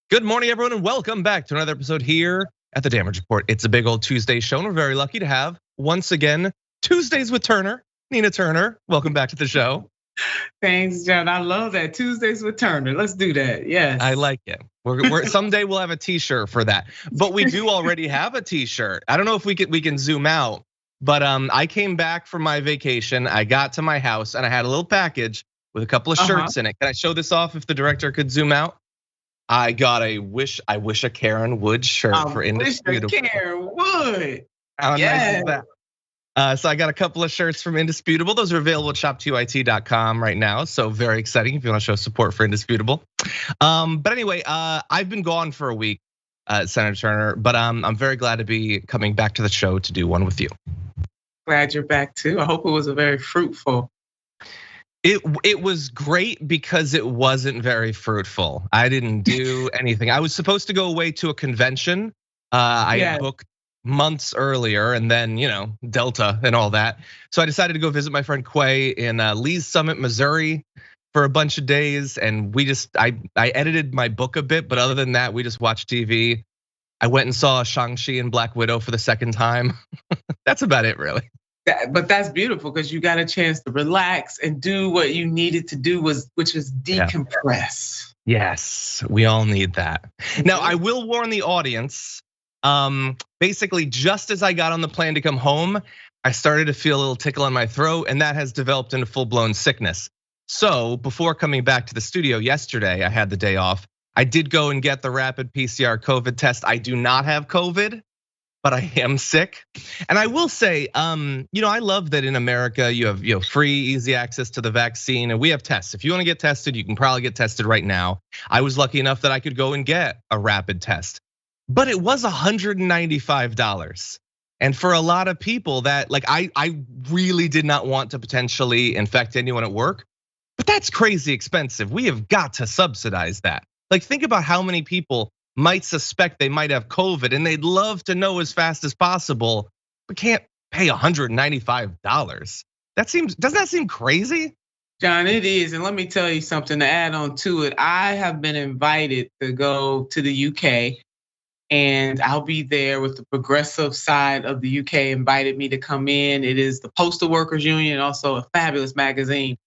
Good morning, everyone, and welcome back to another episode here at the Damage Report. It's a big old Tuesday show, and we're very lucky to have, once again, Tuesdays with Turner, Nina Turner. Welcome back to the show. Thanks, John. I love that. Tuesdays with Turner. Let's do that. Yes. I like it. Someday we'll have a t-shirt for that. But we do already have a t-shirt. I don't know if we can zoom out, but I came back from my vacation. I got to my house and I had a little package with a couple of shirts in it. Can I show this off if the director could zoom out? I got a I wish a Karen would shirt for Indisputable. Karen would. How nice is that? So I got a couple of shirts from Indisputable. Those are available at shop2it.com right now. So very exciting if you want to show support for Indisputable. But anyway, I've been gone for a week, Senator Turner, but I'm very glad to be coming back to the show to do one with you. Glad you're back too. I hope it was a very fruitful. It was great because it wasn't very fruitful. I didn't do anything. I was supposed to go away to a convention. I had booked months earlier, and then Delta and all that. So I decided to go visit my friend Quay in Lee's Summit, Missouri, for a bunch of days. And I edited my book a bit, but other than that, we just watched TV. I went and saw Shang-Chi and Black Widow for the second time. That's about it, really. But that's beautiful because you got a chance to relax and do what you needed to do, which is decompress. Yes, we all need that. Now, I will warn the audience. Basically, just as I got on the plane to come home, I started to feel a little tickle in my throat, and that has developed into full-blown sickness. So before coming back to the studio yesterday, I had the day off. I did go and get the rapid PCR COVID test. I do not have COVID, but I am sick. And I will say, I love that in America you have free, easy access to the vaccine, and we have tests. If you want to get tested, you can probably get tested right now. I was lucky enough that I could go and get a rapid test, but it was $195. And for a lot of people that, I really did not want to potentially infect anyone at work, but that's crazy expensive. We have got to subsidize that. Think about how many people might suspect they might have COVID and they'd love to know as fast as possible, but can't pay $195. Doesn't that seem crazy? John, it is. And let me tell you something to add on to it. I have been invited to go to the UK, and I'll be there with the progressive side of the UK invited me to come in. It is the Postal Workers Union, also a fabulous magazine,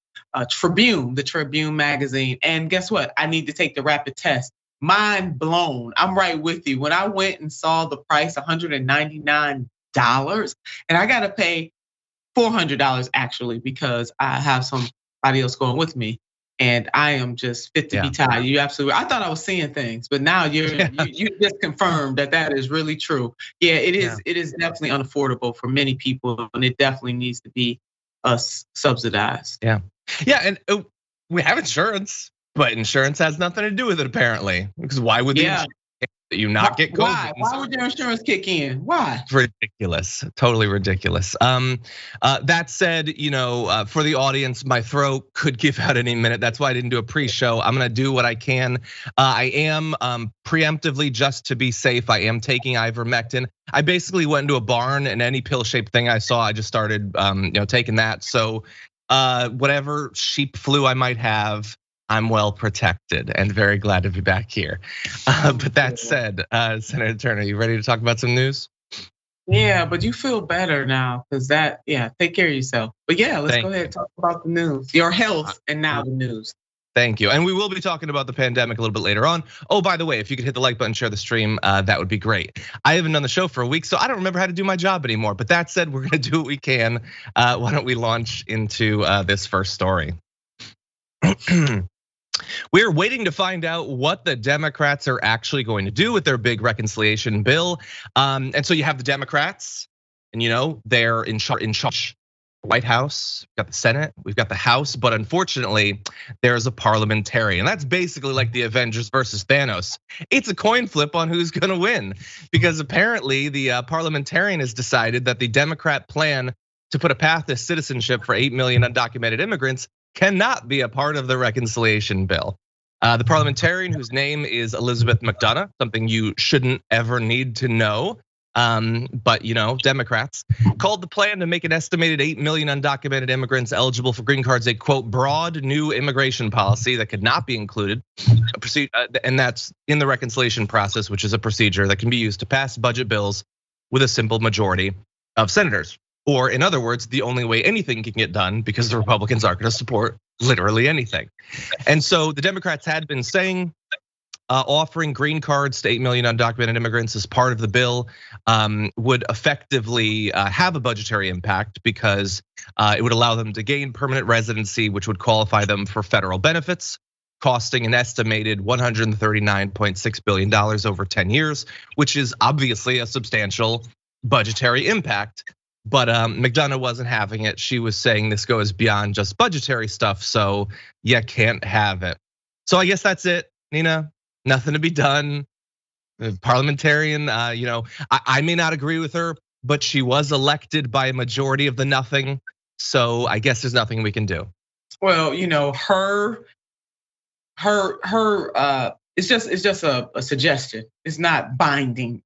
Tribune, the Tribune magazine. And guess what? I need to take the rapid test. Mind blown. I'm right with you. When I went and saw the price, $199, and I got to pay $400 actually because I have somebody else going with me, and I am just fit to be tied. You absolutely. I thought I was seeing things, but now you just confirmed that is really true. Yeah, it is. It is definitely unaffordable for many people, and it definitely needs to be subsidized. Yeah, and we have insurance. But insurance has nothing to do with it, apparently. Because why would you not get COVID? Why would your insurance kick in? Why? Ridiculous, totally ridiculous. That said, for the audience, my throat could give out any minute. That's why I didn't do a pre-show. I'm gonna do what I can. I am preemptively, just to be safe, I am taking ivermectin. I basically went into a barn and any pill-shaped thing I saw, I just started taking that. So whatever sheep flu I might have, I'm well protected and very glad to be back here. But that said, Senator Turner, you ready to talk about some news? Yeah, but you feel better now because take care of yourself. But let's go ahead and talk about the news, your health, and now the news. Thank you. And we will be talking about the pandemic a little bit later on. Oh, by the way, if you could hit the like button, share the stream, that would be great. I haven't done the show for a week, so I don't remember how to do my job anymore. But that said, we're gonna do what we can. Why don't we launch into this first story? We're waiting to find out what the Democrats are actually going to do with their big reconciliation bill. And so you have the Democrats, and they're in charge. The White House, we've got the Senate, we've got the House, but unfortunately, there's a parliamentarian. That's basically like the Avengers versus Thanos. It's a coin flip on who's gonna win, because apparently the parliamentarian has decided that the Democrat plan to put a path to citizenship for 8 million undocumented immigrants cannot be a part of the reconciliation bill. The parliamentarian, whose name is Elizabeth McDonough, something you shouldn't ever need to know, But Democrats called the plan to make an estimated 8 million undocumented immigrants eligible for green cards a quote broad new immigration policy that could not be included, and that's in the reconciliation process, which is a procedure that can be used to pass budget bills with a simple majority of senators. Or in other words, the only way anything can get done, because the Republicans aren't going to support literally anything. And so the Democrats had been saying offering green cards to 8 million undocumented immigrants as part of the bill would effectively have a budgetary impact, because it would allow them to gain permanent residency, which would qualify them for federal benefits, costing an estimated $139.6 billion over 10 years, which is obviously a substantial budgetary impact. But McDonough wasn't having it. She was saying this goes beyond just budgetary stuff, so you can't have it. So I guess that's it, Nina. Nothing to be done. The parliamentarian, I may not agree with her, but she was elected by a majority of the nothing. So I guess there's nothing we can do. Well, her it's just a suggestion. It's not binding.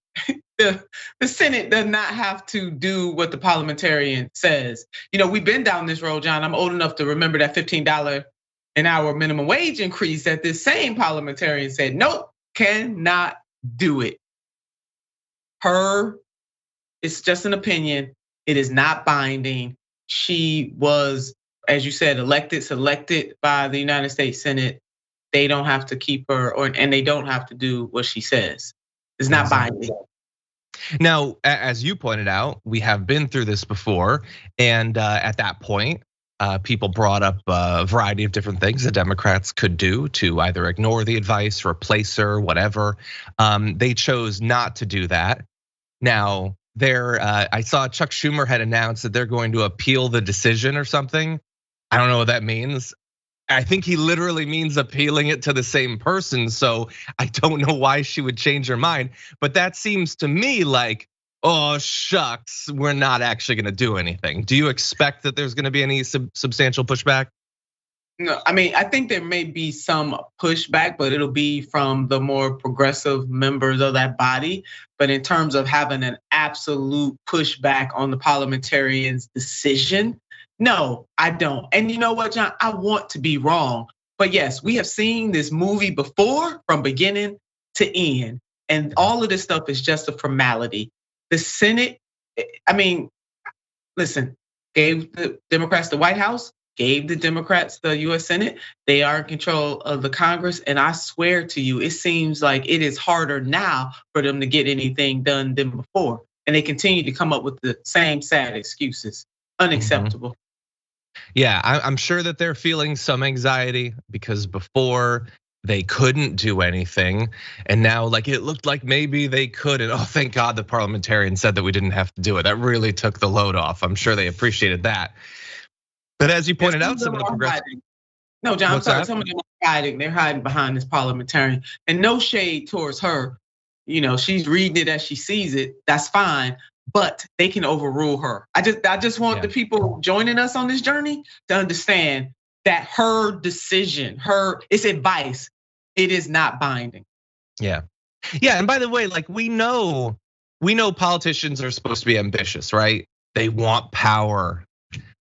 The Senate does not have to do what the parliamentarian says. We've been down this road, John. I'm old enough to remember that $15 an hour minimum wage increase that this same parliamentarian said, nope, cannot do it. It's just an opinion. It is not binding. She was, as you said, selected by the United States Senate. They don't have to keep her, and they don't have to do what she says. It's not binding. Now, as you pointed out, we have been through this before, and at that point, people brought up a variety of different things that Democrats could do to either ignore the advice, replace her, whatever. They chose not to do that. Now, I saw Chuck Schumer had announced that they're going to appeal the decision or something. I don't know what that means. I think he literally means appealing it to the same person. So I don't know why she would change her mind. But that seems to me like, oh shucks, we're not actually going to do anything. Do you expect that there's going to be any substantial pushback? No, I think there may be some pushback, but it'll be from the more progressive members of that body. But in terms of having an absolute pushback on the parliamentarian's decision, no, I don't. And you know what, John? I want to be wrong. But yes, we have seen this movie before from beginning to end. And all of this stuff is just a formality. The Senate, listen, gave the Democrats the White House, gave the Democrats the US Senate. They are in control of the Congress. And I swear to you, it seems like it is harder now for them to get anything done than before. And they continue to come up with the same sad excuses. Unacceptable. Yeah, I'm sure that they're feeling some anxiety because before they couldn't do anything. And now it looked like maybe they could. And oh, thank God the parliamentarian said that we didn't have to do it. That really took the load off. I'm sure they appreciated that. But as you pointed out, some of the progressive. No, John, I'm sorry, some of them are hiding. They're hiding behind this parliamentarian. And no shade towards her. She's reading it as she sees it. That's fine. But they can overrule her. I just want the people joining us on this journey to understand that her decision, it's advice. It is not binding. Yeah. And by the way, we know politicians are supposed to be ambitious, right? They want power.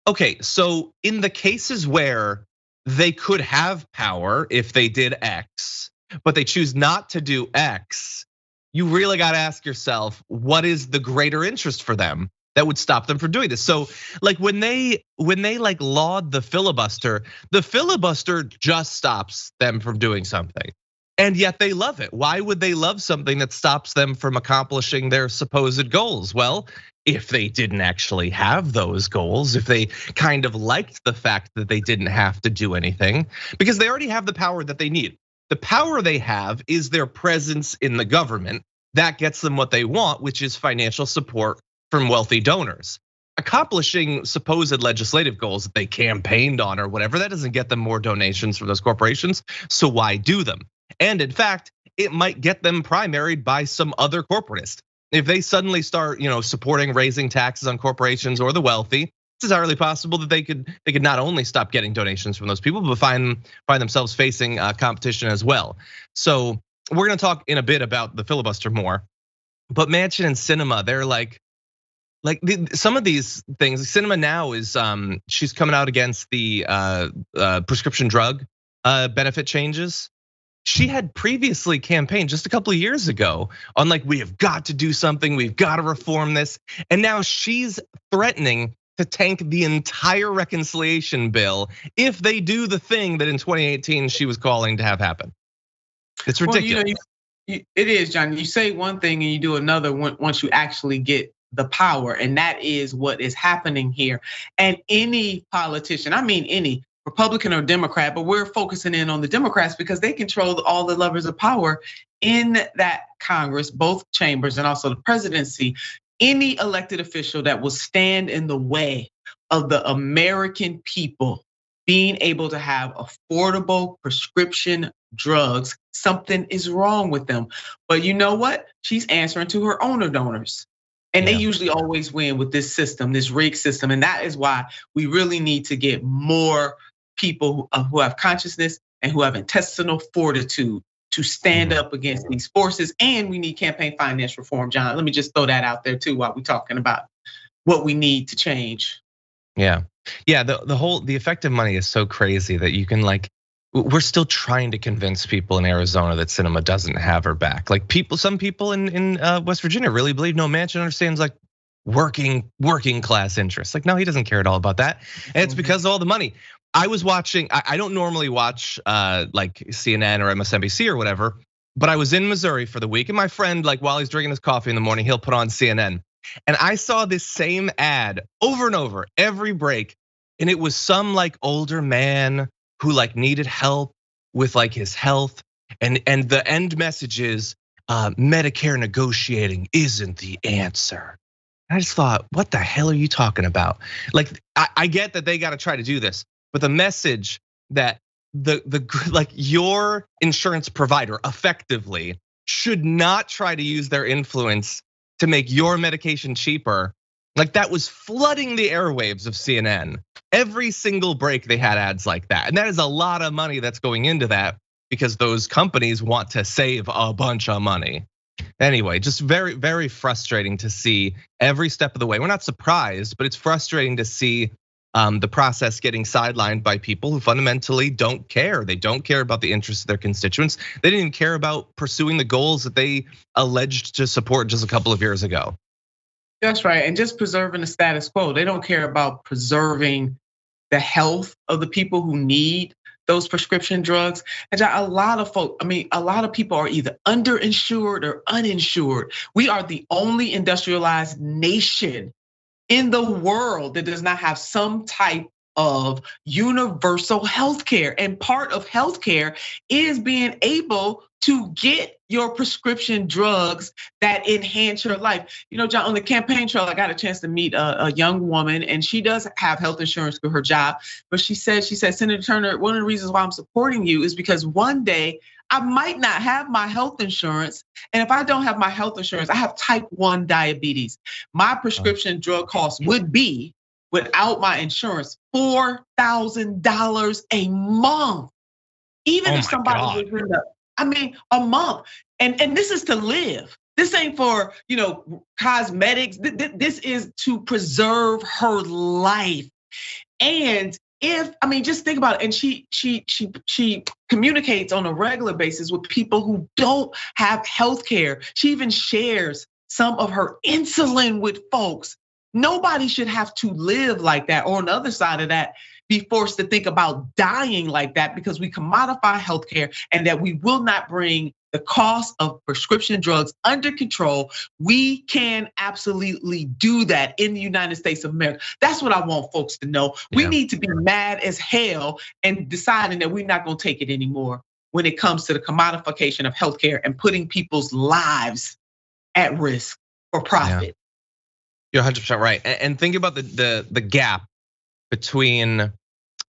Okay, so in the cases where they could have power if they did X, but they choose not to do X, you really got to ask yourself, what is the greater interest for them that would stop them from doing this? So when they laud the filibuster just stops them from doing something. And yet they love it. Why would they love something that stops them from accomplishing their supposed goals? Well, if they didn't actually have those goals, if they kind of liked the fact that they didn't have to do anything, because they already have the power that they need. The power they have is their presence in the government. That gets them what they want, which is financial support from wealthy donors. Accomplishing supposed legislative goals that they campaigned on or whatever, that doesn't get them more donations from those corporations. So why do them? And in fact, it might get them primaried by some other corporatist. If they suddenly start, supporting raising taxes on corporations or the wealthy, it's entirely possible that they could not only stop getting donations from those people, but find themselves facing competition as well. So we're going to talk in a bit about the filibuster more. But Manchin and Sinema, they're some of these things. Sinema now is she's coming out against the prescription drug benefit changes. She had previously campaigned just a couple of years ago on we have got to do something, we've got to reform this. And now she's threatening to tank the entire reconciliation bill if they do the thing that in 2018 she was calling to have happen. It's ridiculous. Well, it is, John. You say one thing and you do another once you actually get the power. And that is what is happening here. And any politician, I mean any, Republican or Democrat, but we're focusing in on the Democrats because they control all the levers of power in that Congress, both chambers and also the presidency. Any elected official that will stand in the way of the American people being able to have affordable prescription drugs, something is wrong with them. But you know what? She's answering to her owner donors. And they usually always win with this system, this rigged system. And that is why we really need to get more people who have consciousness and who have intestinal fortitude to stand up against these forces. And we need campaign finance reform, John. Let me just throw that out there too while we're talking about what we need to change. Yeah, the effective money is so crazy that you can we're still trying to convince people in Arizona that Sinema doesn't have her back. Some people in West Virginia really believe no, Manchin understands working class interests. No, he doesn't care at all about that. And it's because of all the money. I was watching, I don't normally watch CNN or MSNBC or whatever, but I was in Missouri for the week, and my friend, while he's drinking his coffee in the morning, he'll put on CNN. And I saw this same ad over and over every break, and it was some older man who needed help with his health, and the end message is Medicare negotiating isn't the answer. And I just thought, what the hell are you talking about? I get that they got to try to do this, but the message that your insurance provider effectively should not try to use their influence to make your medication cheaper. That was flooding the airwaves of CNN. Every single break they had ads like that. And that is a lot of money that's going into that because those companies want to save a bunch of money. Anyway, just very, very frustrating to see every step of the way. We're not surprised, but it's frustrating to see the process getting sidelined by people who fundamentally don't care. They don't care about the interests of their constituents. They didn't even care about pursuing the goals that they alleged to support just a couple of years ago. That's right, and just preserving the status quo. They don't care about preserving the health of the people who need those prescription drugs. And a lot of people are either underinsured or uninsured. We are the only industrialized nation in the world that does not have some type of universal healthcare. And part of healthcare is being able to get your prescription drugs that enhance your life. John, on the campaign trail, I got a chance to meet a young woman, and she does have health insurance through her job. But she said, Senator Turner, one of the reasons why I'm supporting you is because one day I might not have my health insurance. And if I don't have my health insurance, I have type 1 diabetes. My prescription drug cost would be, without my insurance, $4,000 a month. Even if somebody would bring up, a month. And this is to live. This ain't for, cosmetics. This is to preserve her life. And just think about it. And she communicates on a regular basis with people who don't have health care. She even shares some of her insulin with folks. Nobody should have to live like that, or on the other side of that, be forced to think about dying like that because we commodify healthcare and that we will not bring the cost of prescription drugs under control. We can absolutely do that in the United States of America. That's what I want folks to know. We need to be mad as hell and deciding that we're not gonna take it anymore when it comes to the commodification of healthcare and putting people's lives at risk for profit. You're 100% right. And think about the gap between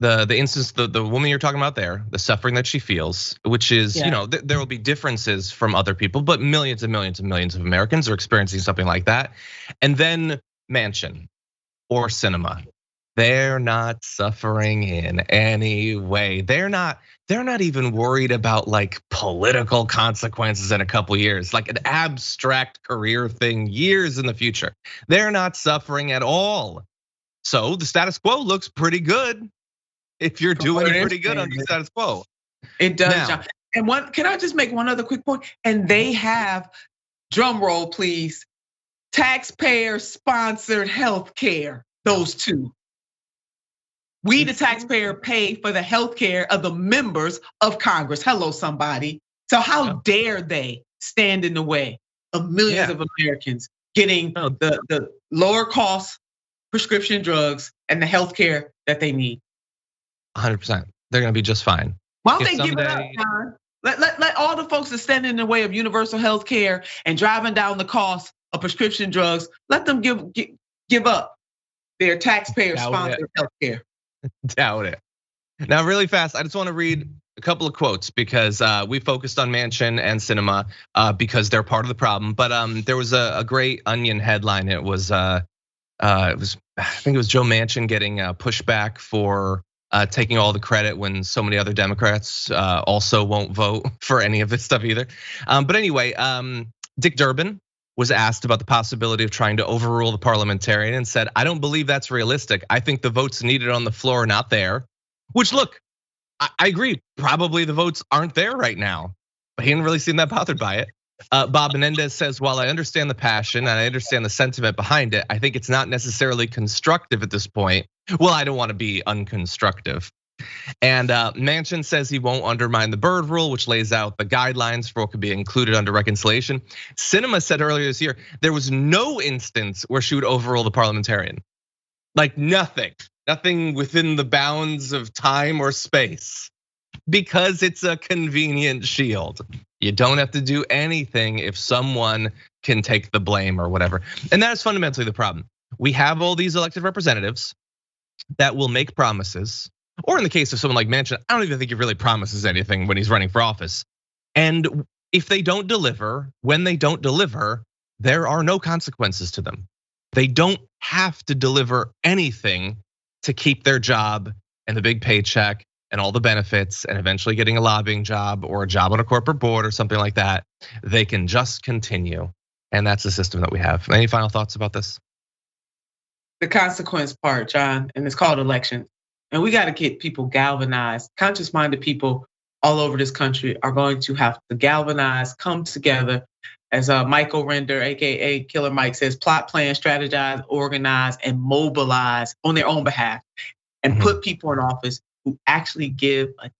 the instance, the woman you're talking about there, the suffering that she feels, which is, there will be differences from other people, but millions and millions and millions of Americans are experiencing something like that. And then Manchin or Sinema. They're not suffering in any way. They're not even worried about like political consequences in a couple years, like an abstract career thing years in the future. They're not suffering at all. So the status quo looks pretty good if you're doing pretty good under status quo. It does, John. And can I just make one other quick point? And they have, drum roll please, taxpayer-sponsored health care, those two. We, the taxpayer, pay for the health care of the members of Congress. Hello, somebody. So how dare they stand in the way of millions of Americans getting the lower cost prescription drugs and the health care that they need? 100%. They're gonna be just fine. Why don't they give it up, John? Let all the folks that stand in the way of universal health care and driving down the cost of prescription drugs, let them give up their taxpayer-sponsored health care. Doubt it. Now, really fast, I just want to read a couple of quotes because we focused on Manchin and Sinema because they're part of the problem. But there was a great Onion headline. It was I think it was Joe Manchin getting pushback for taking all the credit when so many other Democrats also won't vote for any of this stuff either. But anyway, Dick Durbin was asked about the possibility of trying to overrule the parliamentarian and said, I don't believe that's realistic. I think the votes needed on the floor are not there. Which, look, I agree, probably the votes aren't there right now, but he didn't really seem that bothered by it. Bob Menendez says, while I understand the passion and I understand the sentiment behind it, I think it's not necessarily constructive at this point. Well, I don't want to be unconstructive. And Manchin says he won't undermine the Byrd rule, which lays out the guidelines for what could be included under reconciliation. Sinema said earlier this year, there was no instance where she would overrule the parliamentarian. Like nothing within the bounds of time or space, because it's a convenient shield. You don't have to do anything if someone can take the blame or whatever. And that is fundamentally the problem. We have all these elected representatives that will make promises. Or in the case of someone like Manchin, I don't even think he really promises anything when he's running for office. And if they don't deliver, when they don't deliver, there are no consequences to them. They don't have to deliver anything to keep their job and the big paycheck and all the benefits and eventually getting a lobbying job or a job on a corporate board or something like that. They can just continue. And that's the system that we have. Any final thoughts about this? The consequence part, John, and it's called elections. And we got to get people galvanized. Conscious-minded people all over this country are going to have to galvanize, come together. As Michael Render, AKA Killer Mike says, plot, plan, strategize, organize, and mobilize on their own behalf. And put people in office who actually give a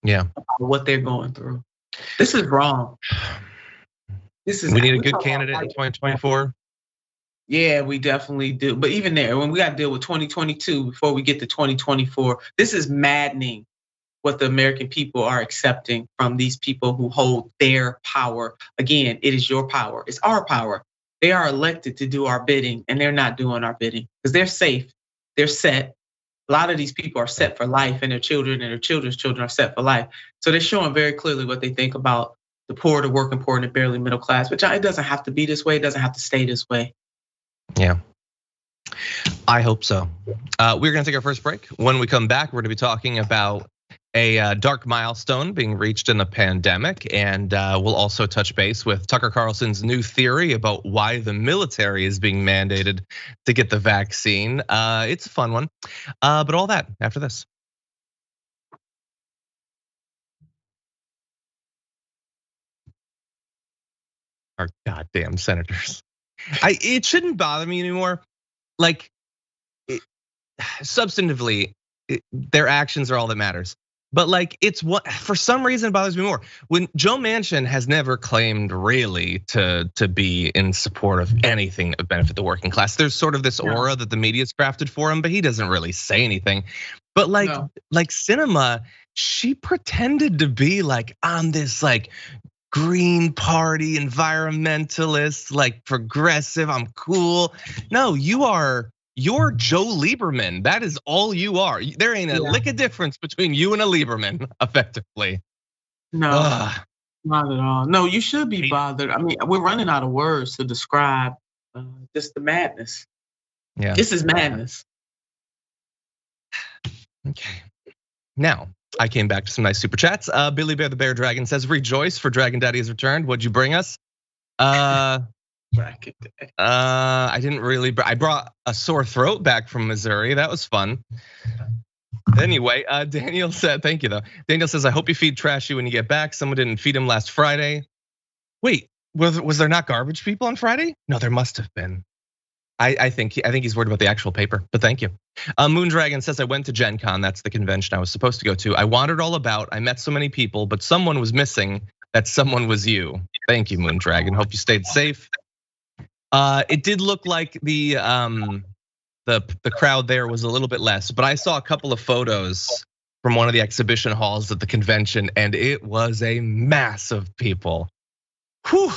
damn about what they're going through. This is wrong. We need a good candidate in 2024. Yeah, we definitely do. But even there, when we got to deal with 2022 before we get to 2024, this is maddening what the American people are accepting from these people who hold their power. Again, it is your power. It's our power. They are elected to do our bidding, and they're not doing our bidding because they're safe. They're set. A lot of these people are set for life, and their children and their children's children are set for life. So they're showing very clearly what they think about the poor, the working poor, and the barely middle class. But it doesn't have to be this way. It doesn't have to stay this way. Yeah, I hope so. We're gonna take our first break. When we come back, we're gonna be talking about a dark milestone being reached in the pandemic. And we'll also touch base with Tucker Carlson's new theory about why the military is being mandated to get the vaccine. It's a fun one, but all that after this. Our goddamn senators. It shouldn't bother me anymore. Like, substantively, their actions are all that matters. But like, it's what for some reason it bothers me more. When Joe Manchin has never claimed really to be in support of anything that would benefit the working class. There's sort of this aura that the media's crafted for him, but he doesn't really say anything. But like Sinema, she pretended to be like on this like Green Party, environmentalist, like progressive, I'm cool. No, you're Joe Lieberman. That is all you are. There ain't a lick of difference between you and a Lieberman, effectively. No, not at all. No, you should be bothered. I mean, we're running out of words to describe just the madness. Yeah, this is madness. Okay. Now, I came back to some nice super chats. Billy Bear the Bear Dragon says, rejoice for Dragon Daddy has returned. What'd you bring us? I didn't really, I brought a sore throat back from Missouri. That was fun. Anyway, Daniel said, thank you though. Daniel says, I hope you feed Trashy when you get back. Someone didn't feed him last Friday. Wait, was there not garbage people on Friday? No, there must have been. I think he's worried about the actual paper, but thank you. Moondragon says, I went to Gen Con, that's the convention I was supposed to go to. I wandered all about, I met so many people, but someone was missing. That someone was you. Thank you, Moondragon. Hope you stayed safe. It did look like the crowd there was a little bit less, but I saw a couple of photos from one of the exhibition halls at the convention, and it was a mass of people. Whew.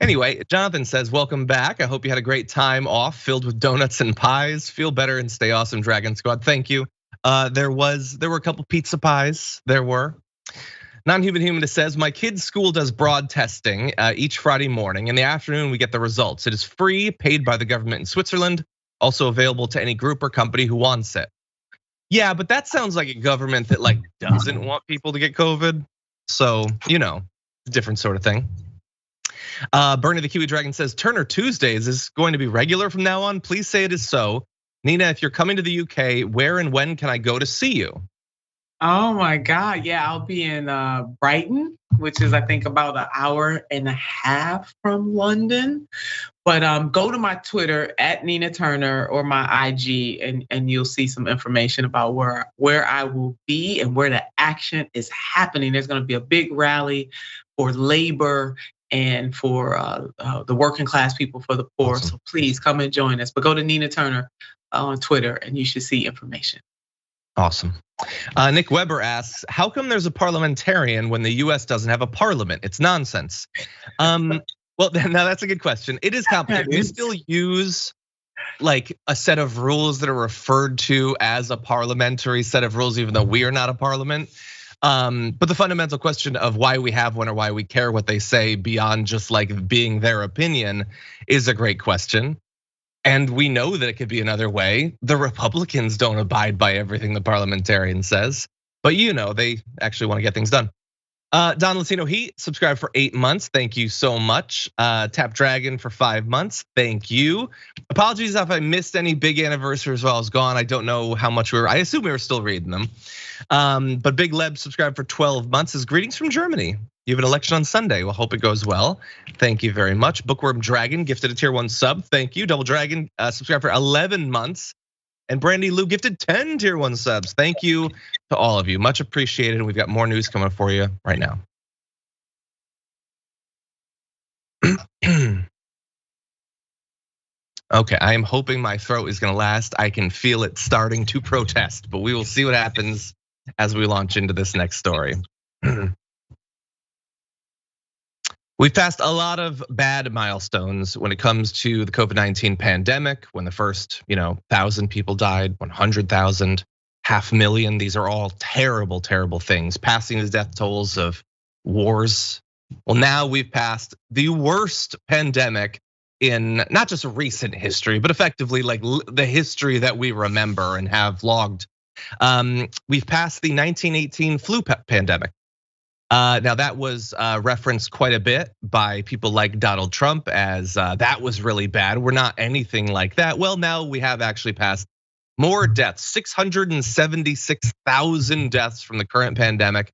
Anyway, Jonathan says, welcome back. I hope you had a great time off filled with donuts and pies. Feel better and stay awesome, Dragon Squad. Thank you. There were a couple pizza pies, there were. Non-Human Humanist says, my kid's school does broad testing each Friday morning. In the afternoon, we get the results. It is free, paid by the government in Switzerland, also available to any group or company who wants it. Yeah, but that sounds like a government that like doesn't want people to get COVID. So, different sort of thing. Bernie the Kiwi Dragon says, Turner Tuesdays is going to be regular from now on. Please say it is so. Nina, if you're coming to the UK, where and when can I go to see you? Oh my God, yeah, I'll be in Brighton, which is I think about an hour and a half from London. But go to my Twitter at Nina Turner or my IG, and you'll see some information about where I will be and where the action is happening. There's going to be a big rally for labor and for the working class people, for the poor. Awesome. So please come and join us. But go to Nina Turner on Twitter, and you should see information. Awesome. Nick Weber asks, how come there's a parliamentarian when the US doesn't have a parliament? It's nonsense. Well, now that's a good question. It is complicated. We still use like a set of rules that are referred to as a parliamentary set of rules, even though we are not a parliament. But the fundamental question of why we have one or why we care what they say beyond just like being their opinion is a great question. And we know that it could be another way. The Republicans don't abide by everything the parliamentarian says, but they actually want to get things done. Don Latino Heat subscribed for 8 months. Thank you so much. Tap Dragon for 5 months. Thank you. Apologies if I missed any big anniversaries while I was gone. I don't know how much I assume we were still reading them. But Big Leb subscribed for 12 months. His greetings from Germany. You have an election on Sunday. We'll hope it goes well. Thank you very much. Bookworm Dragon gifted a tier 1 sub. Thank you. Double Dragon subscribed for 11 months. And Brandy Lou gifted 10 tier 1 subs. Thank you to all of you. Much appreciated. And we've got more news coming for you right now. Okay, I am hoping my throat is gonna last. I can feel it starting to protest, but we will see what happens as we launch into this next story. We've passed a lot of bad milestones when it comes to the COVID-19 pandemic, when the first 1,000 people died, 100,000, 500,000. These are all terrible, terrible things. Passing the death tolls of wars. Well, now we've passed the worst pandemic in not just recent history, but effectively like the history that we remember and have logged. We've passed the 1918 flu pandemic. Now that was referenced quite a bit by people like Donald Trump as that was really bad. We're not anything like that. Well, now we have actually passed more deaths, 676,000 deaths from the current pandemic.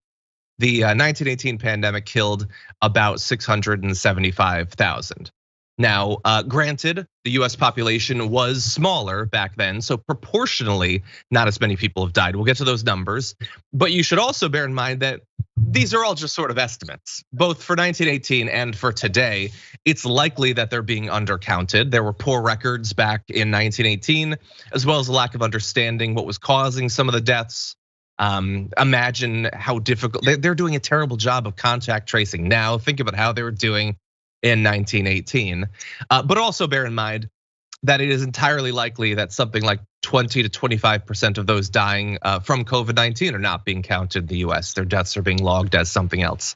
The 1918 pandemic killed about 675,000. Now, granted, the US population was smaller back then, so proportionally, not as many people have died. We'll get to those numbers, but you should also bear in mind that these are all just sort of estimates, both for 1918 and for today. It's likely that they're being undercounted. There were poor records back in 1918, as well as a lack of understanding what was causing some of the deaths. Imagine how difficult, they're doing a terrible job of contact tracing now. Think about how they were doing in 1918. But also bear in mind that it is entirely likely that something like 20 to 25% of those dying from COVID-19 are not being counted in the US. Their deaths are being logged as something else.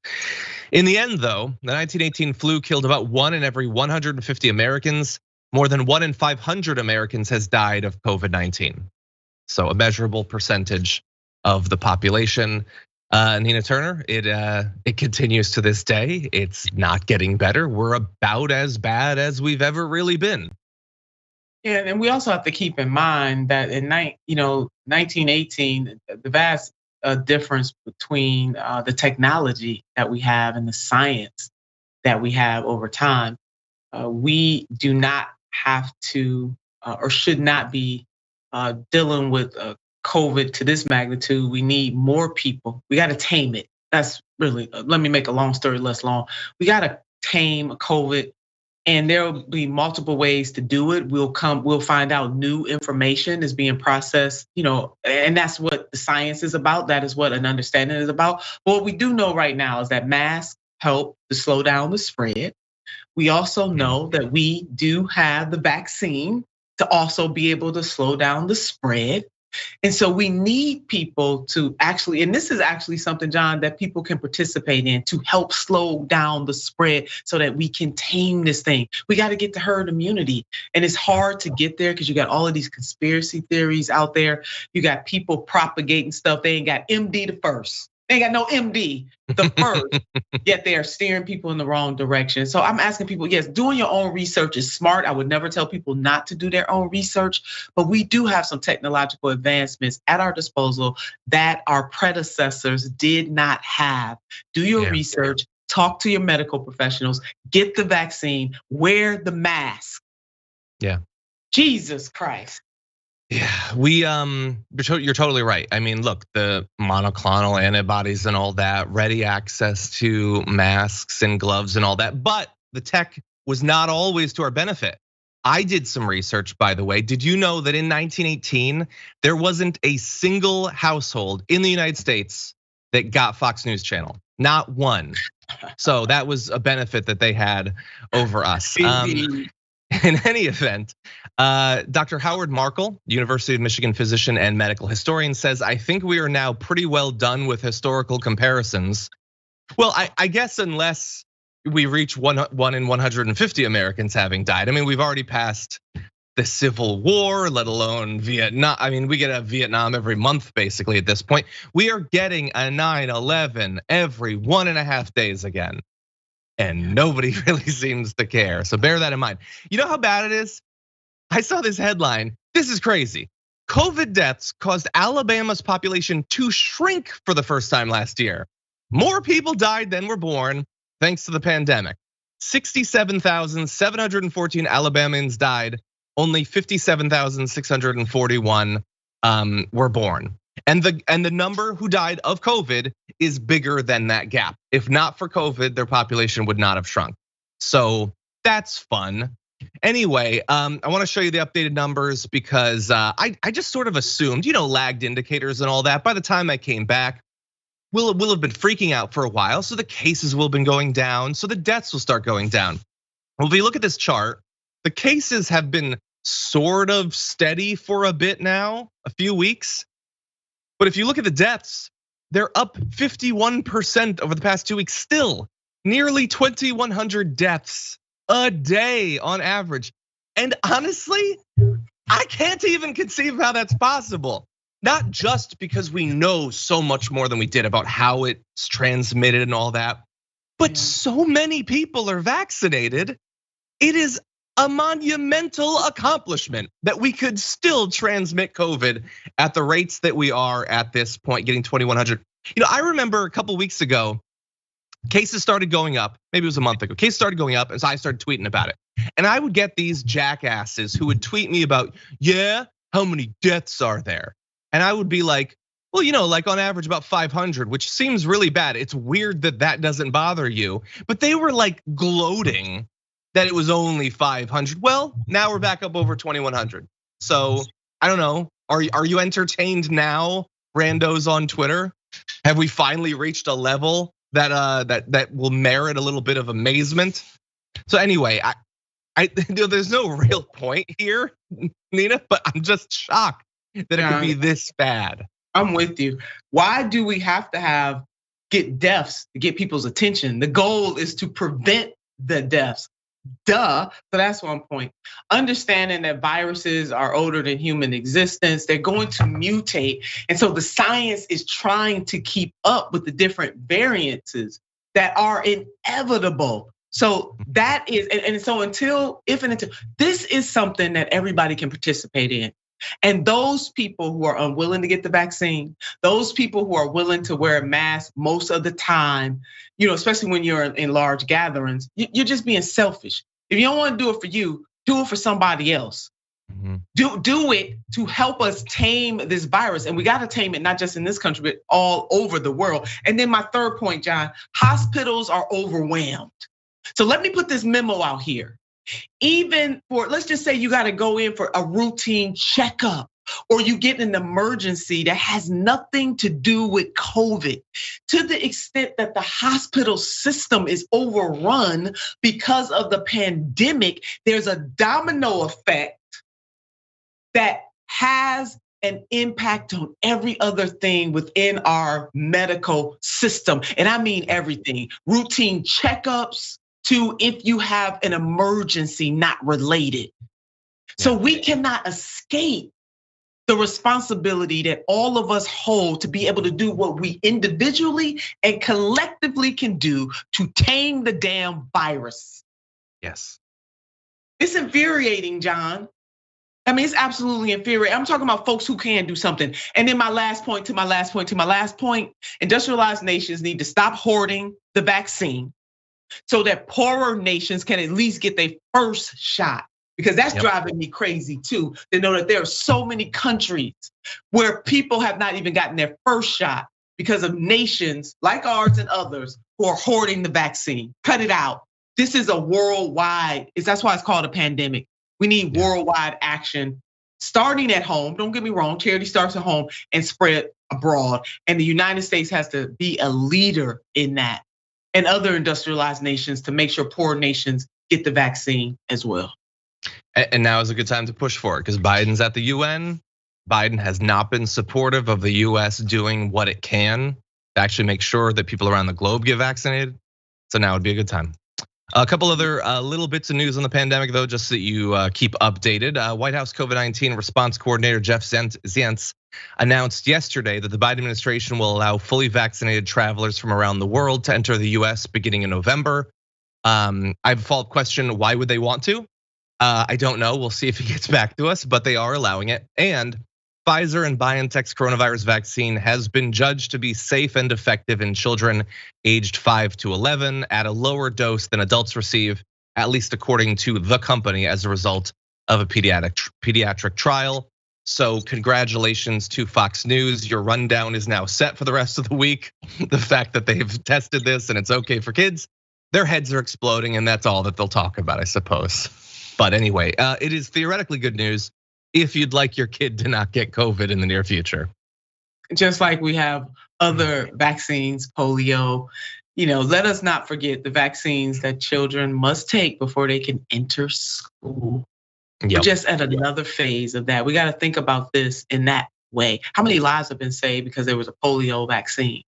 In the end though, the 1918 flu killed about 1 in every 150 Americans. More than 1 in 500 Americans has died of COVID-19. So a measurable percentage of the population. Nina Turner, it continues to this day. It's not getting better. We're about as bad as we've ever really been. Yeah, and we also have to keep in mind that in 1918, the vast difference between the technology that we have and the science that we have over time, we do not have to or should not be dealing with COVID to this magnitude. We need more people. We got to tame it. That's really, let me make a long story less long. We got to tame COVID, and there will be multiple ways to do it. We'll find out new information is being processed, and that's what the science is about. That is what an understanding is about. But what we do know right now is that masks help to slow down the spread. We also know that we do have the vaccine to also be able to slow down the spread. And so we need people to actually, and this is actually something, John, that people can participate in to help slow down the spread so that we can tame this thing. We got to get to herd immunity. And it's hard to get there because you got all of these conspiracy theories out there. You got people propagating stuff. They ain't got MD the first. They ain't got no MD the first, yet they are steering people in the wrong direction. So I'm asking people, yes, doing your own research is smart. I would never tell people not to do their own research, but we do have some technological advancements at our disposal that our predecessors did not have. Do your research, talk to your medical professionals, get the vaccine, wear the mask. Yeah. Jesus Christ. Yeah, you're totally right. I mean, look, the monoclonal antibodies and all that, ready access to masks and gloves and all that, but the tech was not always to our benefit. I did some research, by the way. Did you know that in 1918, there wasn't a single household in the United States that got Fox News Channel? Not one. So that was a benefit that they had over us. In any event, Dr. Howard Markle, University of Michigan physician and medical historian, says, I think we are now pretty well done with historical comparisons. Well, I guess unless we reach one in 150 Americans having died. I mean, we've already passed the Civil War, let alone Vietnam. I mean, we get a Vietnam every month, basically, at this point. We are getting a 9/11 every 1.5 days again. And nobody really seems to care. So bear that in mind. You know how bad it is? I saw this headline. This is crazy. COVID deaths caused Alabama's population to shrink for the first time last year. More people died than were born thanks to the pandemic. 67,714 Alabamans died. Only 57,641 were born. And the number who died of COVID is bigger than that gap. If not for COVID, their population would not have shrunk. So that's fun. Anyway, I want to show you the updated numbers because I just sort of assumed, lagged indicators and all that. By the time I came back, we'll have been freaking out for a while. So the cases will have been going down. So the deaths will start going down. Well, if you look at this chart, the cases have been sort of steady for a bit now, a few weeks. But if you look at the deaths, they're up 51% over the past 2 weeks. Still, nearly 2,100 deaths a day on average. And honestly, I can't even conceive of how that's possible. Not just because we know so much more than we did about how it's transmitted and all that, but so many people are vaccinated. It is a monumental accomplishment that we could still transmit COVID at the rates that we are at this point, getting 2,100. I remember a couple weeks ago, cases started going up. Maybe it was a month ago. Cases started going up, and so I started tweeting about it. And I would get these jackasses who would tweet me about, how many deaths are there? And I would be like, well, like on average about 500, which seems really bad. It's weird that doesn't bother you, but they were like gloating that it was only 500. Well, now we're back up over 2,100. So I don't know. Are you entertained now, randos on Twitter? Have we finally reached a level that will merit a little bit of amazement? So anyway, there's no real point here, Nina, but I'm just shocked that it could be this bad. I'm with you. Why do we have to get deaths to get people's attention? The goal is to prevent the deaths. Duh. So that's one point. Understanding that viruses are older than human existence, they're going to mutate. And so the science is trying to keep up with the different variances that are inevitable. So that is, and so until this is something that everybody can participate in. And those people who are unwilling to get the vaccine, those people who are willing to wear a mask most of the time, especially when you're in large gatherings, you're just being selfish. If you don't want to do it for you, do it for somebody else. Do it to help us tame this virus. And we got to tame it, not just in this country, but all over the world. And then my third point, John, hospitals are overwhelmed. So let me put this memo out here. Even for, let's just say you got to go in for a routine checkup, or you get an emergency that has nothing to do with COVID, to the extent that the hospital system is overrun because of the pandemic, there's a domino effect that has an impact on every other thing within our medical system. And I mean everything, routine checkups, to if you have an emergency not related. So we cannot escape the responsibility that all of us hold to be able to do what we individually and collectively can do to tame the damn virus. Yes. It's infuriating, John. I mean, it's absolutely infuriating. I'm talking about folks who can do something. And then my last point, industrialized nations need to stop hoarding the vaccine, so that poorer nations can at least get their first shot. Because that's driving me crazy too, to know that there are so many countries where people have not even gotten their first shot because of nations like ours and others who are hoarding the vaccine. Cut it out. This is a worldwide, that's why it's called a pandemic. We need worldwide action, starting at home. Don't get me wrong, charity starts at home and spread abroad. And the United States has to be a leader in that, and other industrialized nations, to make sure poor nations get the vaccine as well. And now is a good time to push for it, because Biden's at the UN. Biden has not been supportive of the US doing what it can to actually make sure that people around the globe get vaccinated. So now would be a good time. A couple other little bits of news on the pandemic, though, just so that you keep updated. White House COVID-19 response coordinator Jeff Zients announced yesterday that the Biden administration will allow fully vaccinated travelers from around the world to enter the US beginning in November. I have a follow-up question: why would they want to? I don't know. We'll see if he gets back to us, but they are allowing it. And Pfizer and BioNTech's coronavirus vaccine has been judged to be safe and effective in children aged 5 to 11 at a lower dose than adults receive, at least according to the company, as a result of a pediatric trial. So congratulations to Fox News. Your rundown is now set for the rest of the week. The fact that they've tested this and it's okay for kids, their heads are exploding, and that's all that they'll talk about, I suppose. But anyway, it is theoretically good news if you'd like your kid to not get COVID in the near future. Just like we have other vaccines, polio, let us not forget the vaccines that children must take before they can enter school. We're just at another phase of that. We got to think about this in that way. How many lives have been saved because there was a polio vaccine?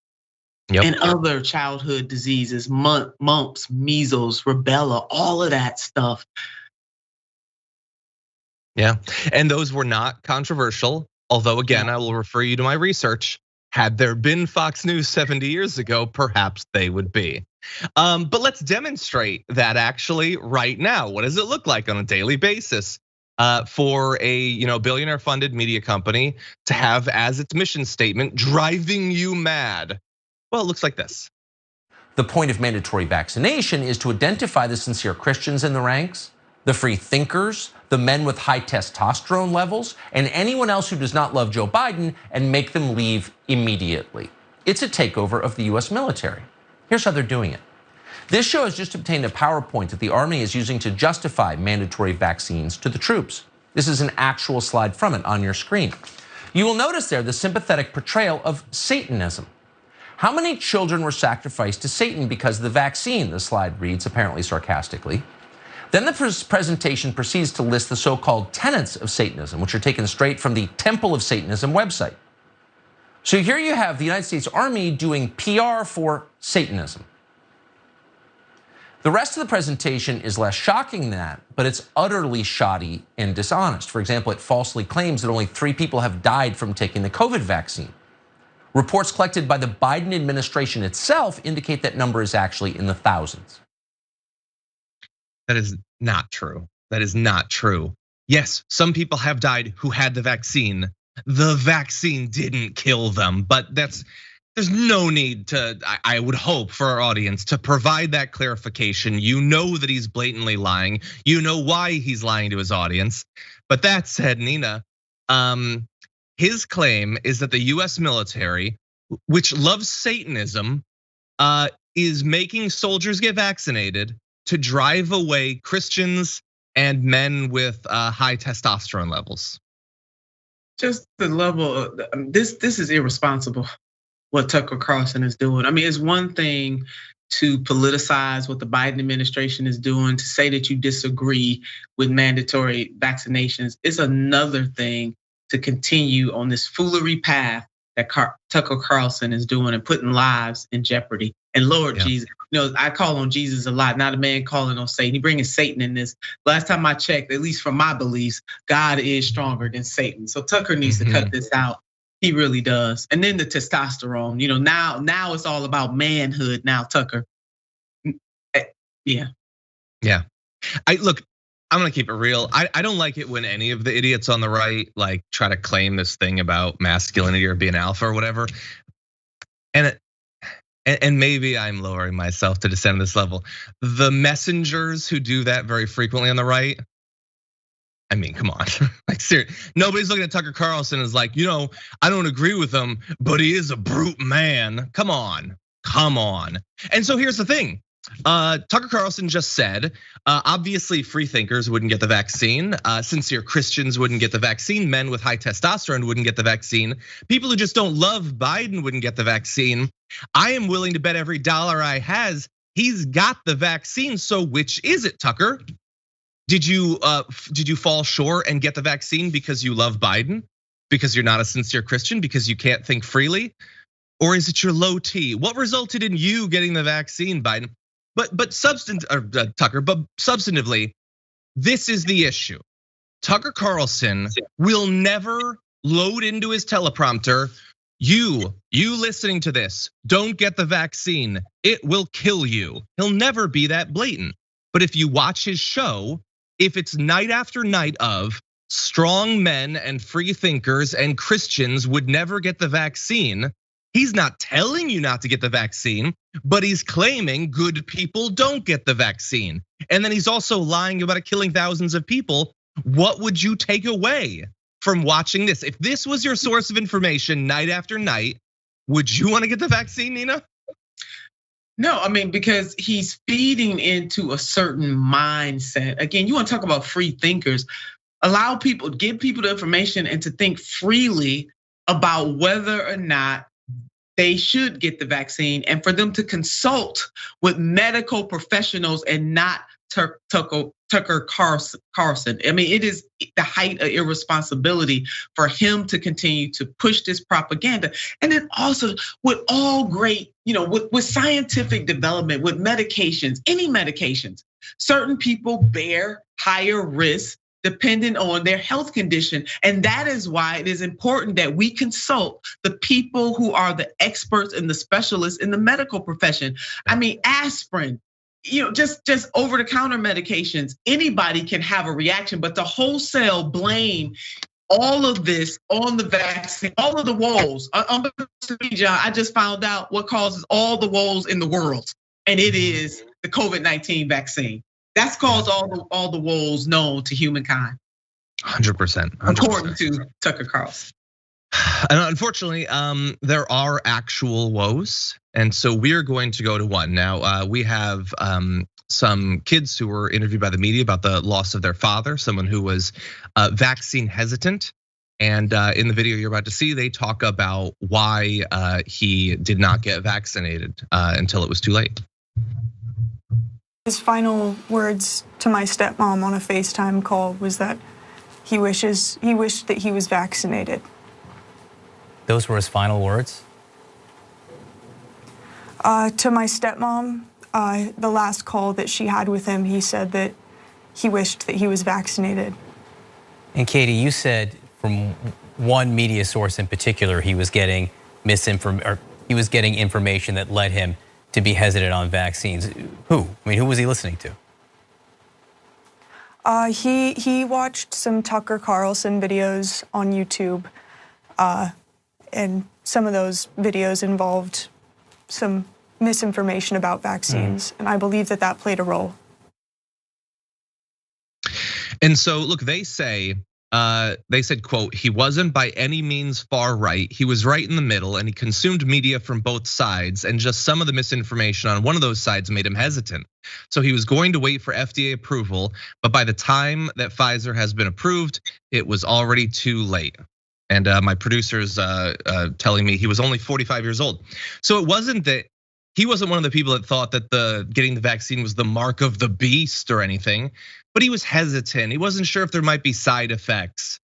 And other childhood diseases, mumps, measles, rubella, all of that stuff. Yeah, and those were not controversial. Although again, I will refer you to my research. Had there been Fox News 70 years ago, perhaps they would be. But let's demonstrate that actually right now. What does it look like on a daily basis for a billionaire funded media company to have as its mission statement, driving you mad? Well, it looks like this. The point of mandatory vaccination is to identify the sincere Christians in the ranks, the free thinkers, the men with high testosterone levels, and anyone else who does not love Joe Biden, and make them leave immediately. It's a takeover of the US military. Here's how they're doing it. This show has just obtained a PowerPoint that the Army is using to justify mandatory vaccines to the troops. This is an actual slide from it on your screen. You will notice there the sympathetic portrayal of Satanism. How many children were sacrificed to Satan because of the vaccine? The slide reads, apparently sarcastically. Then the presentation proceeds to list the so-called tenets of Satanism, which are taken straight from the Temple of Satanism website. So here you have the United States Army doing PR for Satanism. The rest of the presentation is less shocking than that, but it's utterly shoddy and dishonest. For example, it falsely claims that only 3 people have died from taking the COVID vaccine. Reports collected by the Biden administration itself indicate that number is actually in the thousands. That is not true. That is not true. Yes, some people have died who had the vaccine. The vaccine didn't kill them, but there's no need to, I would hope for our audience to provide that clarification. You know that he's blatantly lying. You know why he's lying to his audience. But that said, Nina, his claim is that the US military, which loves Satanism, is making soldiers get vaccinated to drive away Christians and men with high testosterone levels. Just the level of this is irresponsible what Tucker Carlson is doing. I mean, it's one thing to politicize what the Biden administration is doing, to say that you disagree with mandatory vaccinations. It's another thing to continue on this foolery path that Tucker Carlson is doing and putting lives in jeopardy. And Lord Jesus, I call on Jesus a lot, not a man calling on Satan. He bringing Satan in this. Last time I checked, at least from my beliefs, God is stronger than Satan. So Tucker needs to cut this out. He really does. And then the testosterone, now it's all about manhood now, Tucker. Yeah. Look, I'm gonna keep it real. I don't like it when any of the idiots on the right like try to claim this thing about masculinity or being alpha or whatever. And maybe I'm lowering myself to descend to this level. The messengers who do that very frequently on the right, I mean, come on, like seriously, nobody's looking at Tucker Carlson as like, I don't agree with him, but he is a brute man. Come on. And so here's the thing. Tucker Carlson just said, obviously free thinkers wouldn't get the vaccine, sincere Christians wouldn't get the vaccine, men with high testosterone wouldn't get the vaccine, people who just don't love Biden wouldn't get the vaccine. I am willing to bet every dollar I has he's got the vaccine. So which is it, Tucker? Did you fall short and get the vaccine because you love Biden? Because you're not a sincere Christian? Because you can't think freely? Or is it your low T? What resulted in you getting the vaccine, Biden? But Tucker, but substantively, this is the issue. Tucker Carlson will never load into his teleprompter, you listening to this, don't get the vaccine, it will kill you. He'll never be that blatant. But if you watch his show, if it's night after night of strong men and free thinkers and Christians would never get the vaccine, he's not telling you not to get the vaccine, but he's claiming good people don't get the vaccine. And then he's also lying about it killing thousands of people. What would you take away from watching this? If this was your source of information night after night, would you want to get the vaccine, Nina? No, I mean, because he's feeding into a certain mindset. Again, you want to talk about free thinkers. Allow people, give people the information and to think freely about whether or not they should get the vaccine, and for them to consult with medical professionals and not Tucker Carlson. I mean, it is the height of irresponsibility for him to continue to push this propaganda. And then also with all great, with scientific development, with medications, any medications, certain people bear higher risk depending on their health condition. And that is why it is important that we consult the people who are the experts and the specialists in the medical profession. I mean, aspirin, just over-the-counter medications, anybody can have a reaction, but to wholesale blame all of this on the vaccine, all of the woes. To me, John, I just found out what causes all the woes in the world, and it is the COVID-19 vaccine. That's caused all the woes known to humankind. 100%. According to Tucker Carlson. And unfortunately, there are actual woes. And so we're going to go to one. Now, we have some kids who were interviewed by the media about the loss of their father, someone who was vaccine hesitant. And in the video you're about to see, they talk about why he did not get vaccinated until it was too late. His final words to my stepmom on a FaceTime call was that he wished that he was vaccinated. Those were his final words? To my stepmom, the last call that she had with him, he said that he wished that he was vaccinated. And Katie, you said from one media source in particular, he was getting information that led him to be hesitant on vaccines. Who? I mean, who was he listening to? He watched some Tucker Carlson videos on YouTube, and some of those videos involved some misinformation about vaccines, and I believe that that played a role. And so, look, they said, quote, he wasn't by any means far right. He was right in the middle, and he consumed media from both sides, and just some of the misinformation on one of those sides made him hesitant. So he was going to wait for FDA approval, but by the time that Pfizer has been approved, it was already too late. And my producer's telling me he was only 45 years old. So it wasn't that he wasn't one of the people that thought that getting the vaccine was the mark of the beast or anything, but he was hesitant. He wasn't sure if there might be side effects.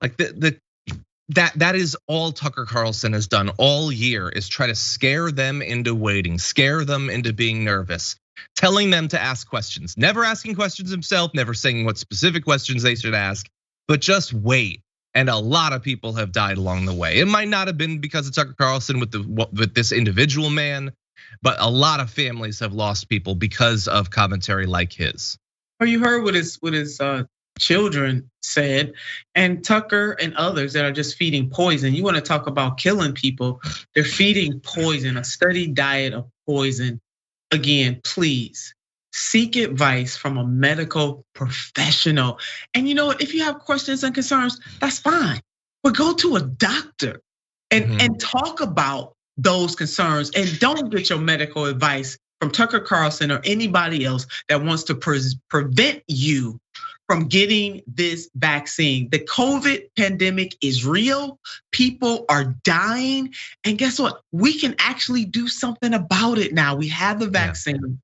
Like that is all Tucker Carlson has done all year, is try to scare them into waiting, scare them into being nervous, telling them to ask questions, never asking questions himself, never saying what specific questions they should ask, but just wait. And a lot of people have died along the way. It might not have been because of Tucker Carlson with this individual man, but a lot of families have lost people because of commentary like his. Well, you heard what his children said, and Tucker and others that are just feeding poison. You want to talk about killing people? They're feeding poison, a steady diet of poison. Again, please seek advice from a medical professional. And you know what? If you have questions and concerns, that's fine. But go to a doctor and talk about those concerns, and don't get your medical advice from Tucker Carlson or anybody else that wants to prevent you from getting this vaccine. The COVID pandemic is real. People are dying. And guess what? We can actually do something about it now. We have the vaccine. Yeah.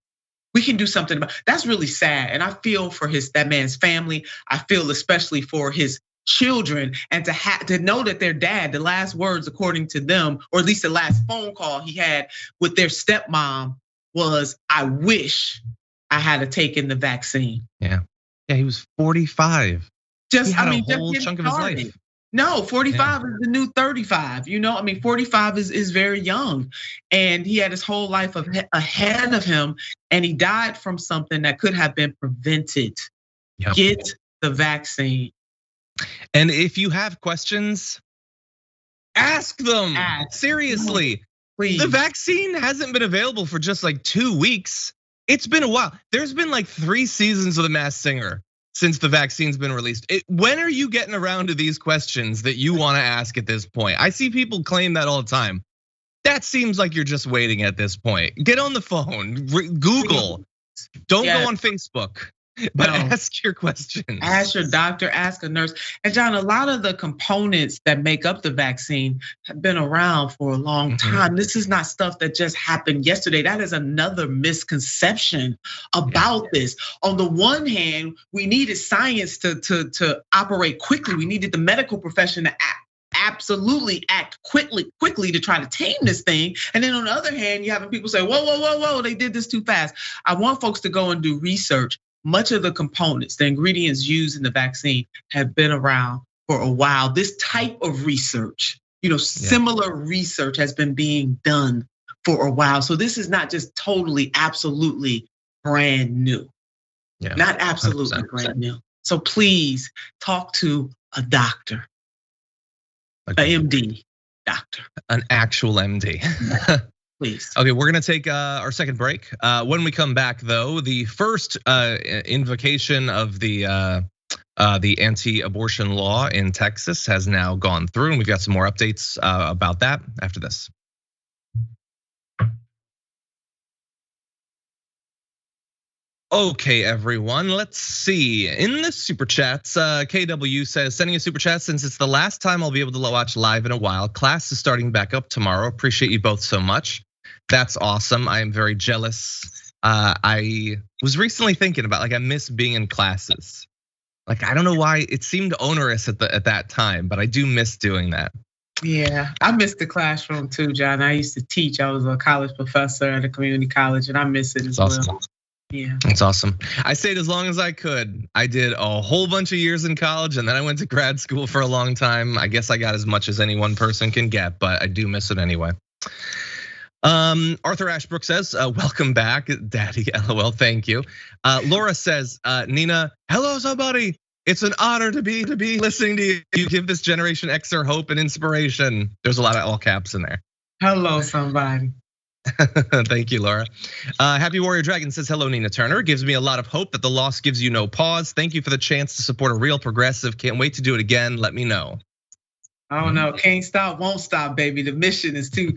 We can do something about it. That's really sad. And I feel for that man's family. I feel especially for his children, and to know that their dad, the last words according to them, or at least the last phone call he had with their stepmom was, "I wish I had taken the vaccine." Yeah, he was 45. He had a whole chunk of his life. No, 45 is the new 35. 45 is very young, and he had his whole life ahead of him, and he died from something that could have been prevented. Yep. Get the vaccine. And if you have questions, ask them. Seriously. Please. The vaccine hasn't been available for just like 2 weeks. It's been a while. There's been like 3 seasons of The Masked Singer since the vaccine's been released. When are you getting around to these questions that you want to ask at this point? I see people claim that all the time. That seems like you're just waiting at this point. Get on the phone, Google. Don't go on Facebook. But ask your questions. Ask your doctor, ask a nurse. And John, a lot of the components that make up the vaccine have been around for a long time. This is not stuff that just happened yesterday. That is another misconception about this. On the one hand, we needed science to operate quickly. We needed the medical profession to absolutely act quickly to try to tame this thing. And then on the other hand, you have people say, whoa, they did this too fast. I want folks to go and do research. Much of the components, the ingredients used in the vaccine have been around for a while. This type of research, similar research has been being done for a while. So this is not just totally, absolutely brand new. Not absolutely 100%. Brand new. So please talk to a doctor, an MD doctor. An actual MD. Please. Okay, we're gonna take our second break. When we come back, though, the first invocation of the anti-abortion law in Texas has now gone through, and we've got some more updates about that after this. Okay, everyone, let's see. In the super chats, KW says, sending a super chat, since it's the last time I'll be able to watch live in a while. Class is starting back up tomorrow. Appreciate you both so much. That's awesome. I am very jealous. I was recently thinking about, I miss being in classes. I don't know why it seemed onerous at that time, but I do miss doing that. Yeah, I miss the classroom too, John. I used to teach. I was a college professor at a community college, and I miss it as well. Yeah, it's awesome. I stayed as long as I could. I did a whole bunch of years in college, and then I went to grad school for a long time. I guess I got as much as any one person can get, but I do miss it anyway. Arthur Ashbrook says, welcome back, Daddy, LOL, thank you. Laura says, Nina, hello somebody. It's an honor to be listening to you. You give this Generation Xer hope and inspiration. There's a lot of all caps in there. Hello somebody. Thank you, Laura. Happy Warrior Dragon says, hello, Nina Turner. Gives me a lot of hope that the loss gives you no pause. Thank you for the chance to support a real progressive. Can't wait to do it again. Let me know. Oh no, can't stop, won't stop, baby. The mission is too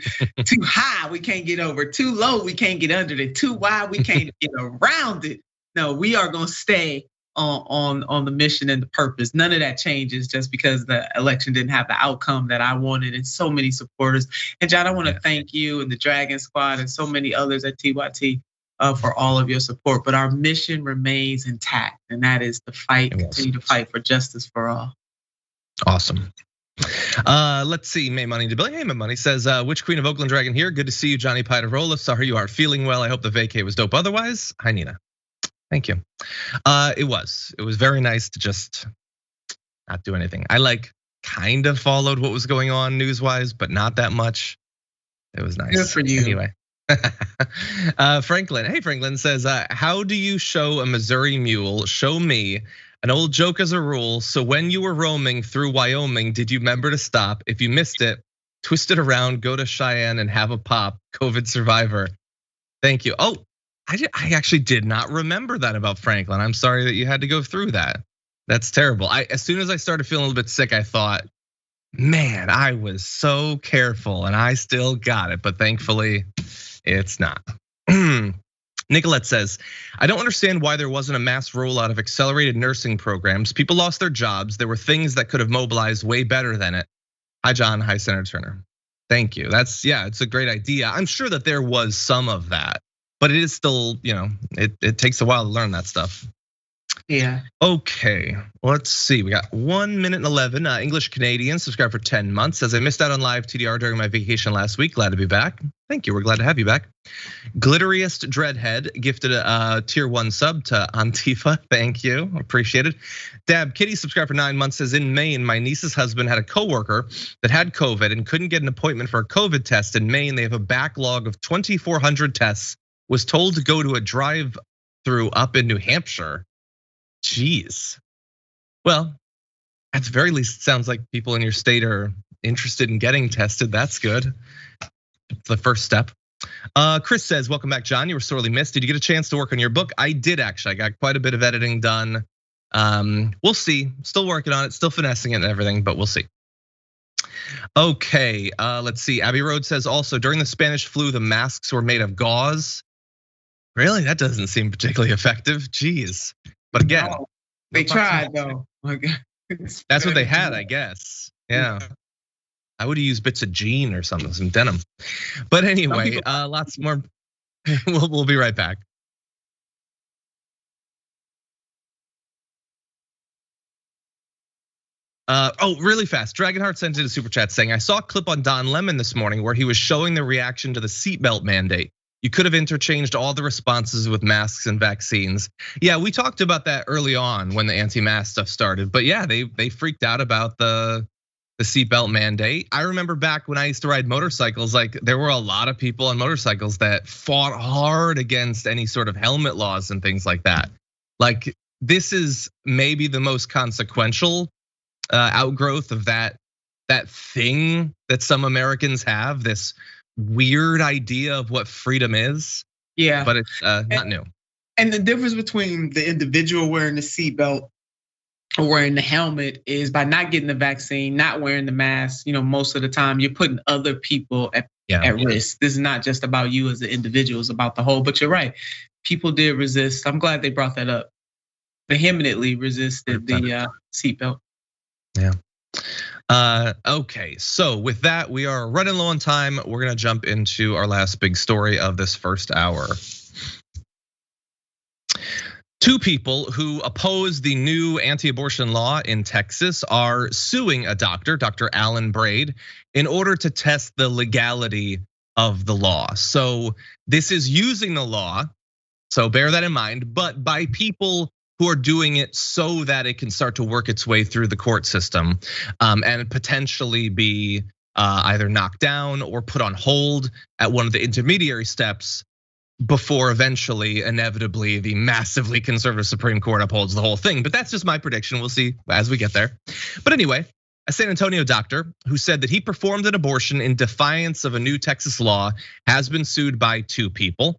high, we can't get over. Too low, we can't get under it. Too wide, we can't get around it. No, we are gonna stay on the mission and the purpose. None of that changes just because the election didn't have the outcome that I wanted, and so many supporters. And John, I want to thank you and the Dragon Squad and so many others at TYT for all of your support. But our mission remains intact, and that is to fight, continue to fight for justice for all. Awesome. Let's see, May Money to Billy. Hey, May Money says, which Queen of Oakland Dragon here? Good to see you, Johnny Iadarola. Sorry you aren't feeling well. I hope the vacay was dope otherwise. Hi, Nina. Thank you. It was very nice to just not do anything. I kind of followed what was going on news-wise, but not that much. It was nice. Good for you. Anyway. Franklin, hey Franklin says, how do you show a Missouri mule? Show me. An old joke as a rule. So when you were roaming through Wyoming, did you remember to stop? If you missed it, twist it around, go to Cheyenne and have a pop. COVID survivor. Thank you. Oh, I actually did not remember that about Franklin. I'm sorry that you had to go through that. That's terrible. As soon as I started feeling a little bit sick, I thought, man, I was so careful and I still got it, but thankfully it's not. Nicolette says, I don't understand why there wasn't a mass rollout of accelerated nursing programs. People lost their jobs. There were things that could have mobilized way better than it. Hi, John. Hi, Senator Turner. Thank you. It's a great idea. I'm sure that there was some of that, but it is still, it takes a while to learn that stuff. Yeah. Okay, let's see. We got 1 minute and 11. English Canadian subscribed for 10 months. Says I missed out on live TDR during my vacation last week. Glad to be back. Thank you. We're glad to have you back. Glitteriest Dreadhead gifted a tier 1 sub to Antifa. Thank you. Appreciate it. Dab Kitty subscribed for 9 months. Says in Maine, my niece's husband had a coworker that had COVID and couldn't get an appointment for a COVID test. In Maine, they have a backlog of 2,400 tests. Was told to go to a drive-through up in New Hampshire. Jeez. Well, at the very least, it sounds like people in your state are interested in getting tested. That's good. It's the first step. Chris says, welcome back, John. You were sorely missed. Did you get a chance to work on your book? I did actually. I got quite a bit of editing done. We'll see. Still working on it, still finessing it and everything, but we'll see. Okay, let's see. Abbey Road says also during the Spanish flu, the masks were made of gauze. Really? That doesn't seem particularly effective. Jeez. But again, they tried though. That's what they had, I guess. Yeah. I would have used bits of jean or something, some denim. But anyway, lots more. We'll be right back. Really fast. Dragonheart sent in a super chat saying, I saw a clip on Don Lemon this morning where he was showing the reaction to the seatbelt mandate. You could have interchanged all the responses with masks and vaccines. Yeah, we talked about that early on when the anti-mask stuff started. But yeah, they freaked out about the seatbelt mandate. I remember back when I used to ride motorcycles, like there were a lot of people on motorcycles that fought hard against any sort of helmet laws and things like that. Like this is maybe the most consequential outgrowth of that thing that some Americans have, this weird idea of what freedom is. Yeah, but it's not new. And the difference between the individual wearing the seatbelt or wearing the helmet is by not getting the vaccine, not wearing the mask. Most of the time you're putting other people at risk. This is not just about you as an individual; it's about the whole. But you're right, people did resist. I'm glad they brought that up. Vehemently resisted the seatbelt. Yeah. Okay, so with that, we are running low on time. We're gonna jump into our last big story of this first hour. Two people who oppose the new anti-abortion law in Texas are suing a doctor, Dr. Alan Braid, in order to test the legality of the law. So this is using the law, so bear that in mind, but by people who are doing it so that it can start to work its way through the court system and potentially be either knocked down or put on hold at one of the intermediary steps before eventually, inevitably, the massively conservative Supreme Court upholds the whole thing. But that's just my prediction. We'll see as we get there. But anyway, a San Antonio doctor who said that he performed an abortion in defiance of a new Texas law has been sued by two people.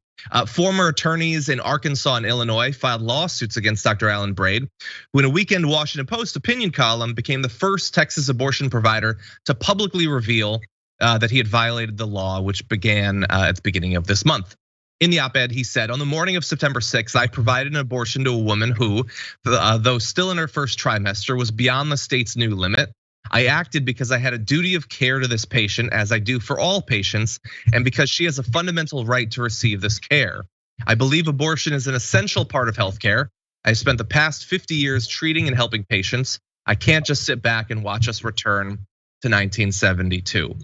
Former attorneys in Arkansas and Illinois filed lawsuits against Dr. Alan Braid, who in a weekend Washington Post opinion column became the first Texas abortion provider to publicly reveal that he had violated the law, which began at the beginning of this month. In the op-ed, he said, on the morning of September 6th, I provided an abortion to a woman who, though still in her first trimester, was beyond the state's new limit. I acted because I had a duty of care to this patient, as I do for all patients, and because she has a fundamental right to receive this care. I believe abortion is an essential part of healthcare. I spent the past 50 years treating and helping patients. I can't just sit back and watch us return to 1972.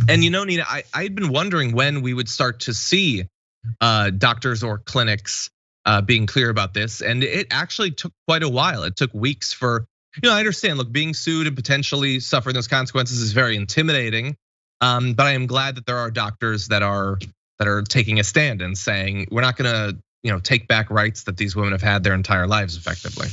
And you know, Nina, I'd been wondering when we would start to see doctors or clinics being clear about this, and it actually took quite a while. It took weeks for, I understand, look, being sued and potentially suffering those consequences is very intimidating. But I am glad that there are doctors that are taking a stand and saying we're not gonna, take back rights that these women have had their entire lives effectively.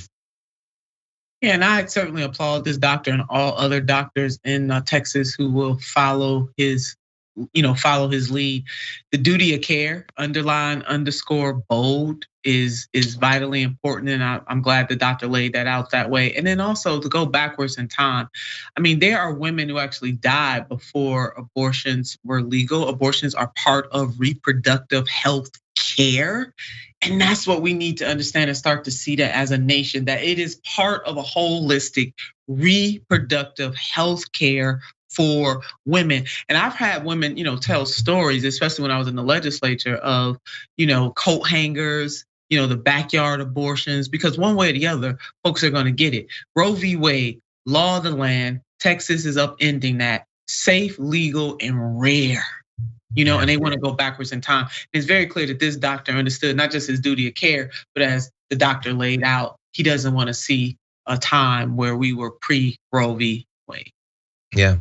Yeah, and I certainly applaud this doctor and all other doctors in Texas who will follow his lead. The duty of care, _bold, is vitally important, and I'm glad the doctor laid that out that way. And then also to go backwards in time, I mean, there are women who actually died before abortions were legal. Abortions are part of reproductive health care, and that's what we need to understand and start to see that as a nation, that it is part of a holistic reproductive health care for women. And I've had women, tell stories, especially when I was in the legislature, of, coat hangers, the backyard abortions, because one way or the other, folks are gonna get it. Roe v. Wade, law of the land, Texas is upending that. Safe, legal, and rare. And they want to go backwards in time. It's very clear that this doctor understood not just his duty of care, but as the doctor laid out, he doesn't want to see a time where we were pre-Roe v. Wade. Yeah,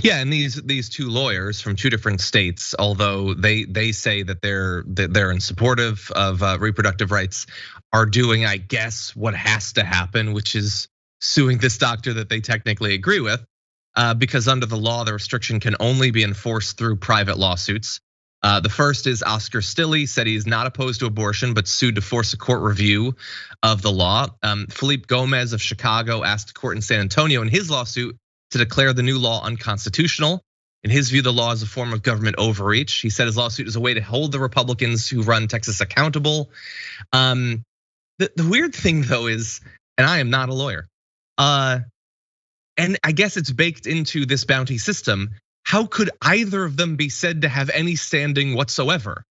and these two lawyers from two different states, although they say that they're in supportive of reproductive rights, are doing, I guess, what has to happen, which is suing this doctor that they technically agree with, because under the law, the restriction can only be enforced through private lawsuits. The first is Oscar Stilley, said he's not opposed to abortion, but sued to force a court review of the law. Felipe Gomez of Chicago asked a court in San Antonio in his lawsuit to declare the new law unconstitutional. In his view, the law is a form of government overreach. He said his lawsuit is a way to hold the Republicans who run Texas accountable. The weird thing though is, and I am not a lawyer, and I guess it's baked into this bounty system, how could either of them be said to have any standing whatsoever?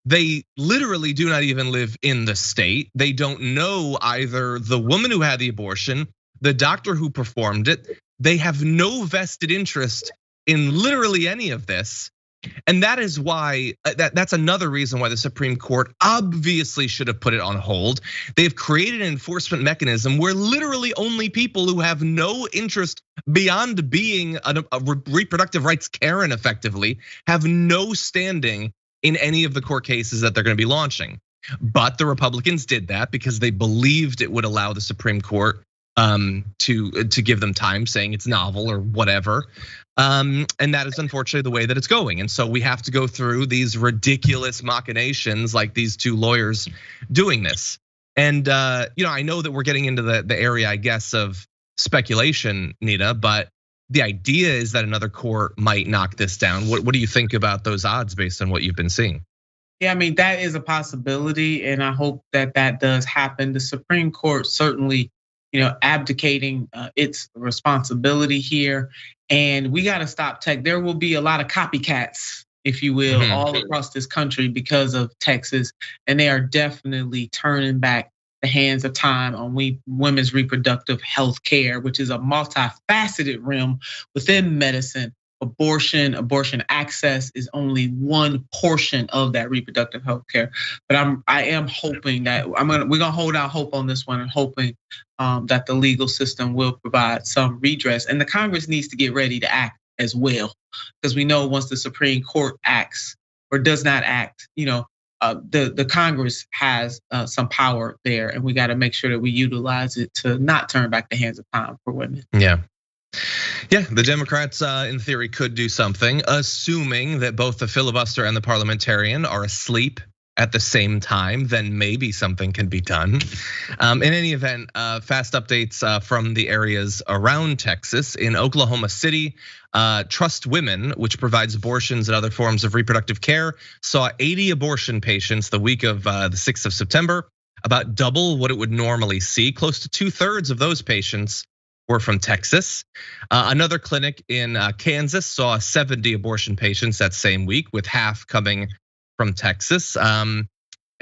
They literally do not even live in the state. They don't know either the woman who had the abortion, the doctor who performed it. They have no vested interest in literally any of this. And that is why, that's another reason why the Supreme Court obviously should have put it on hold. They've created an enforcement mechanism where literally only people who have no interest beyond being a reproductive rights Karen effectively have no standing in any of the court cases that they're gonna be launching. But the Republicans did that because they believed it would allow the Supreme Court to give them time, saying it's novel or whatever. And that is unfortunately the way that it's going. And so we have to go through these ridiculous machinations like these two lawyers doing this. And I know that we're getting into the area, I guess, of speculation, Nina, but the idea is that another court might knock this down. What do you think about those odds based on what you've been seeing? Yeah, I mean, that is a possibility, and I hope that does happen. The Supreme Court certainly, abdicating its responsibility here. And we gotta stop tech. There will be a lot of copycats, if you will, all across this country because of Texas. And they are definitely turning back the hands of time on women's reproductive health care, which is a multifaceted realm within medicine. Abortion access is only one portion of that reproductive health care. But I am hoping that we're gonna hold out hope on this one, and hoping that the legal system will provide some redress. And the Congress needs to get ready to act as well, because we know once the Supreme Court acts or does not act, the Congress has some power there, and we got to make sure that we utilize it to not turn back the hands of time for women. Yeah, the Democrats in theory could do something, assuming that both the filibuster and the parliamentarian are asleep at the same time, then maybe something can be done. In any event, fast updates from the areas around Texas. In Oklahoma City, Trust Women, which provides abortions and other forms of reproductive care, saw 80 abortion patients the week of the 6th of September, about double what it would normally see. Close to 2/3 of those patients were from Texas. Another clinic in Kansas saw 70 abortion patients that same week, with half coming from Texas. And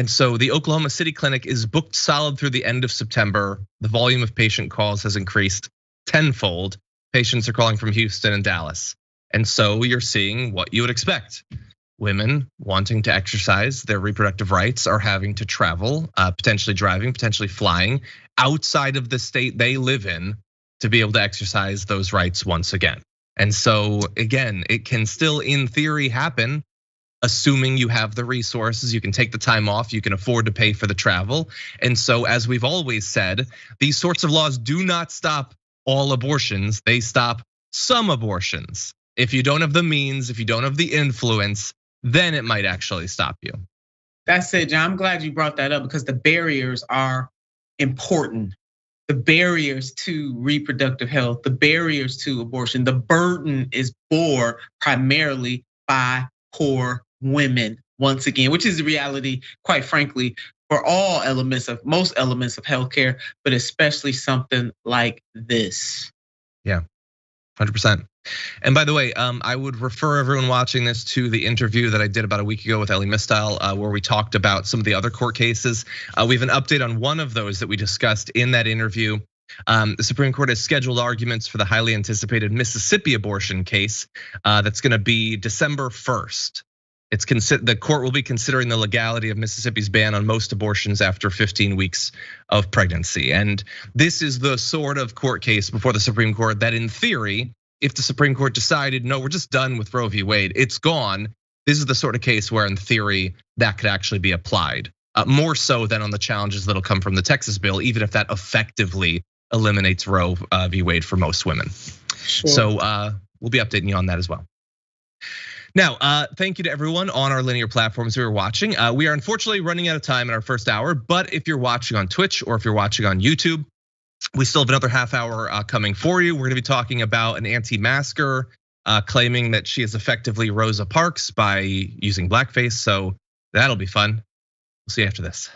so the Oklahoma City clinic is booked solid through the end of September. The volume of patient calls has increased tenfold. Patients are calling from Houston and Dallas. And so you're seeing what you would expect. Women wanting to exercise their reproductive rights are having to travel, potentially driving, potentially flying outside of the state they live in to be able to exercise those rights once again. And so again, it can still in theory happen, assuming you have the resources, you can take the time off, you can afford to pay for the travel. And so as we've always said, these sorts of laws do not stop all abortions, they stop some abortions. If you don't have the means, if you don't have the influence, then it might actually stop you. That's it, John. I'm glad you brought that up, because the barriers are important. The barriers to reproductive health, the barriers to abortion, the burden is bore primarily by poor women, once again, which is the reality, quite frankly, for most elements of healthcare, but especially something like this. Yeah, 100%. And by the way, I would refer everyone watching this to the interview that I did about a week ago with Ellie Mistel, where we talked about some of the other court cases. We have an update on one of those that we discussed in that interview. The Supreme Court has scheduled arguments for the highly anticipated Mississippi abortion case that's gonna be December 1st. The court will be considering the legality of Mississippi's ban on most abortions after 15 weeks of pregnancy. And this is the sort of court case before the Supreme Court that in theory, if the Supreme Court decided, no, we're just done with Roe v. Wade, it's gone. This is the sort of case where in theory that could actually be applied. More so than on the challenges that'll come from the Texas bill, even if that effectively eliminates Roe v. Wade for most women. Sure. So we'll be updating you on that as well. Now, thank you to everyone on our linear platforms who are watching. We are unfortunately running out of time in our first hour, but if you're watching on Twitch or if you're watching on YouTube, we still have another half hour coming for you. We're gonna be talking about an anti-masker claiming that she is effectively Rosa Parks by using blackface, so that'll be fun. We'll see you after this.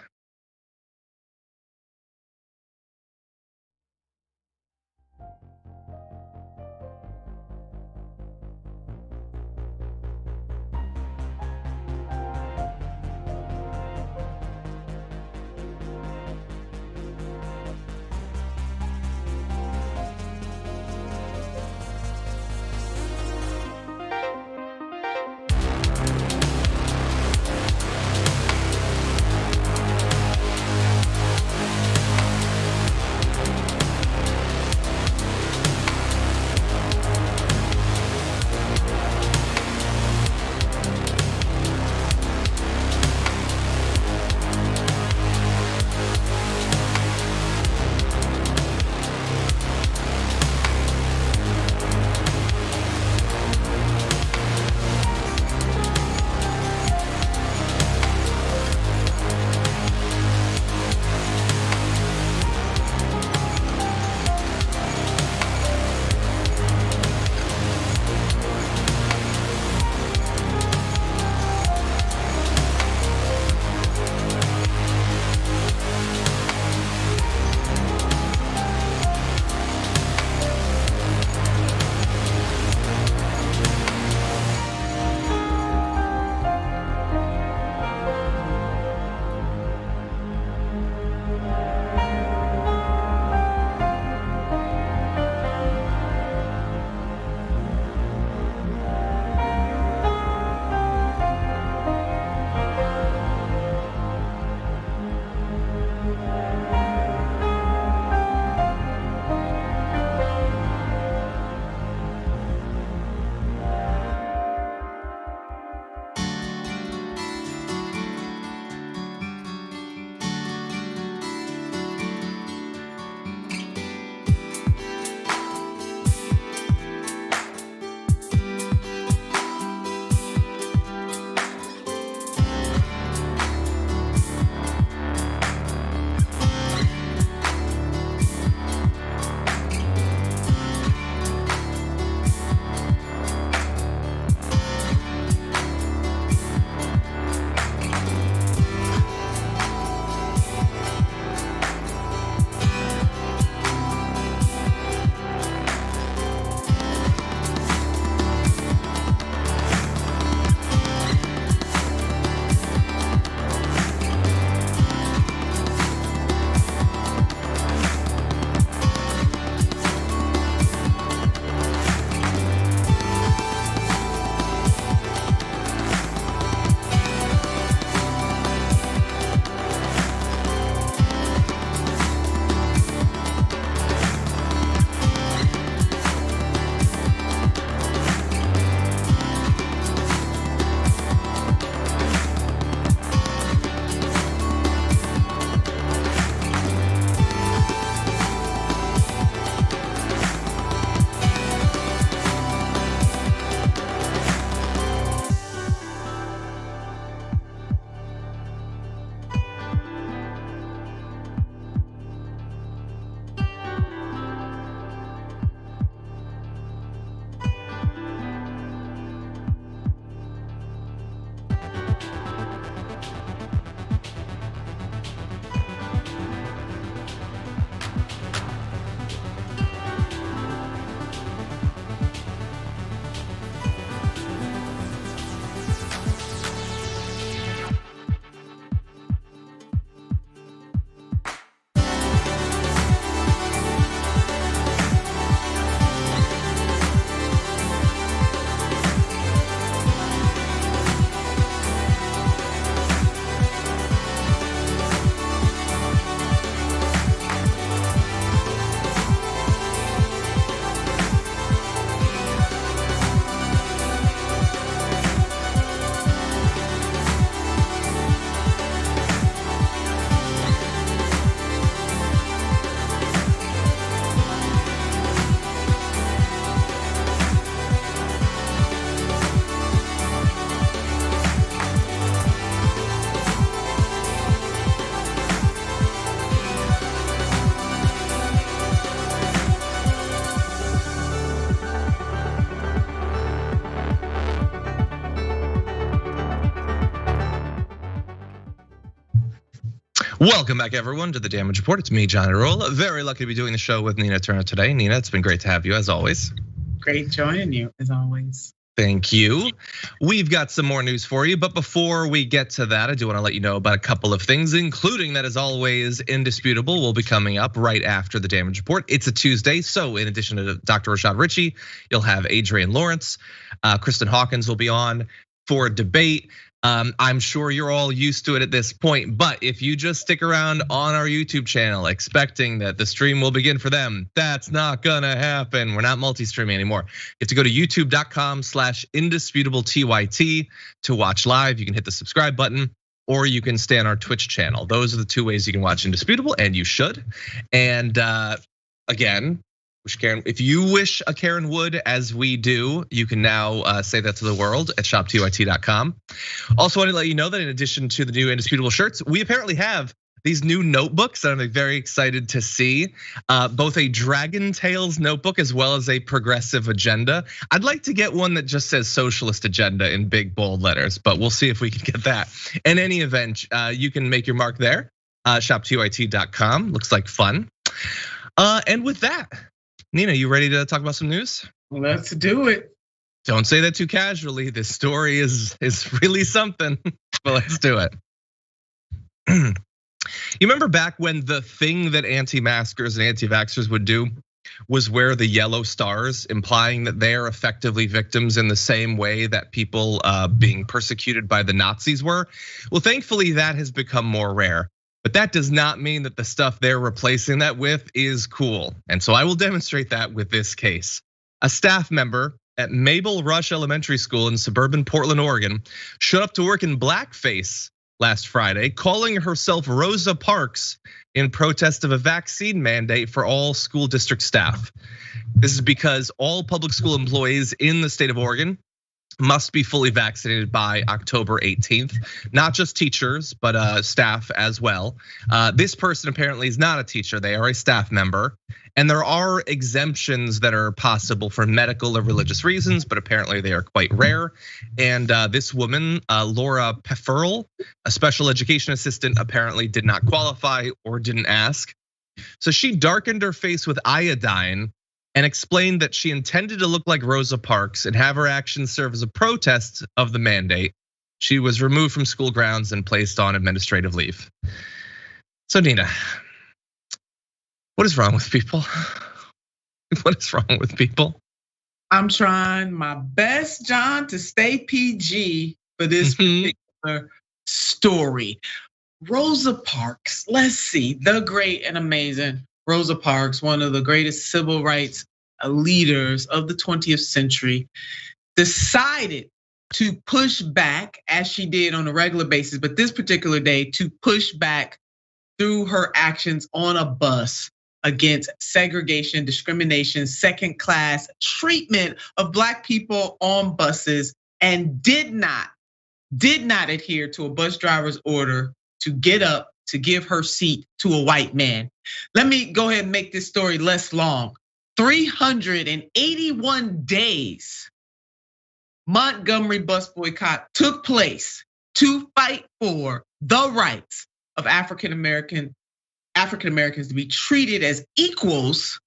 Welcome back, everyone, to the Damage Report. It's me, John Iadarola. Very lucky to be doing the show with Nina Turner today. Nina, it's been great to have you, as always. Great joining you, as always. Thank you. We've got some more news for you, but before we get to that, I do want to let you know about a couple of things, including that, as always, Indisputable will be coming up right after the Damage Report. It's a Tuesday, so in addition to Dr. Rashad Ritchie, you'll have Adrian Lawrence, Kristen Hawkins will be on for a debate. I'm sure you're all used to it at this point, but if you just stick around on our YouTube channel expecting that the stream will begin for them, that's not gonna happen. We're not multi-streaming anymore. You have to go to youtube.com/indisputable-TYT to watch live. You can hit the subscribe button, or you can stay on our Twitch channel. Those are the two ways you can watch Indisputable, and you should. And again, if you wish a Karen would, as we do, you can now say that to the world at shoptyt.com. Also want to let you know that in addition to the new Indisputable shirts, we apparently have these new notebooks that I'm very excited to see. Both a Dragon Tales notebook as well as a progressive agenda. I'd like to get one that just says socialist agenda in big bold letters, but we'll see if we can get that. In any event, you can make your mark there, shoptyt.com. Looks like fun. And with that, Nina, you ready to talk about some news? Let's do it. Don't say that too casually. This story is really something, but let's do it. You remember back when the thing that anti-maskers and anti-vaxxers would do was wear the yellow stars, implying that they're effectively victims in the same way that people being persecuted by the Nazis were? Well, thankfully that has become more rare. But that does not mean that the stuff they're replacing that with is cool. And so I will demonstrate that with this case. A staff member at Mabel Rush Elementary School in suburban Portland, Oregon, showed up to work in blackface last Friday, calling herself Rosa Parks in protest of a vaccine mandate for all school district staff. This is because all public school employees in the state of Oregon must be fully vaccinated by October 18th, not just teachers, but staff as well. This person apparently is not a teacher, they are a staff member. And there are exemptions that are possible for medical or religious reasons, but apparently they are quite rare. And this woman, Laura Pefferle, a special education assistant, apparently did not qualify or didn't ask. So she darkened her face with iodine and explained that she intended to look like Rosa Parks and have her actions serve as a protest of the mandate. She was removed from school grounds and placed on administrative leave. So Nina, what is wrong with people? What is wrong with people? I'm trying my best, John, to stay PG for this particular story. Rosa Parks, let's see, the great and amazing Rosa Parks, one of the greatest civil rights leaders of the 20th century, decided to push back, as she did on a regular basis, but this particular day to push back through her actions on a bus against segregation, discrimination, second-class treatment of Black people on buses, and did not adhere to a bus driver's order to get up to give her seat to a white man. Let me go ahead and make this story less long. 381 days, Montgomery bus boycott took place to fight for the rights of African Americans to be treated as equals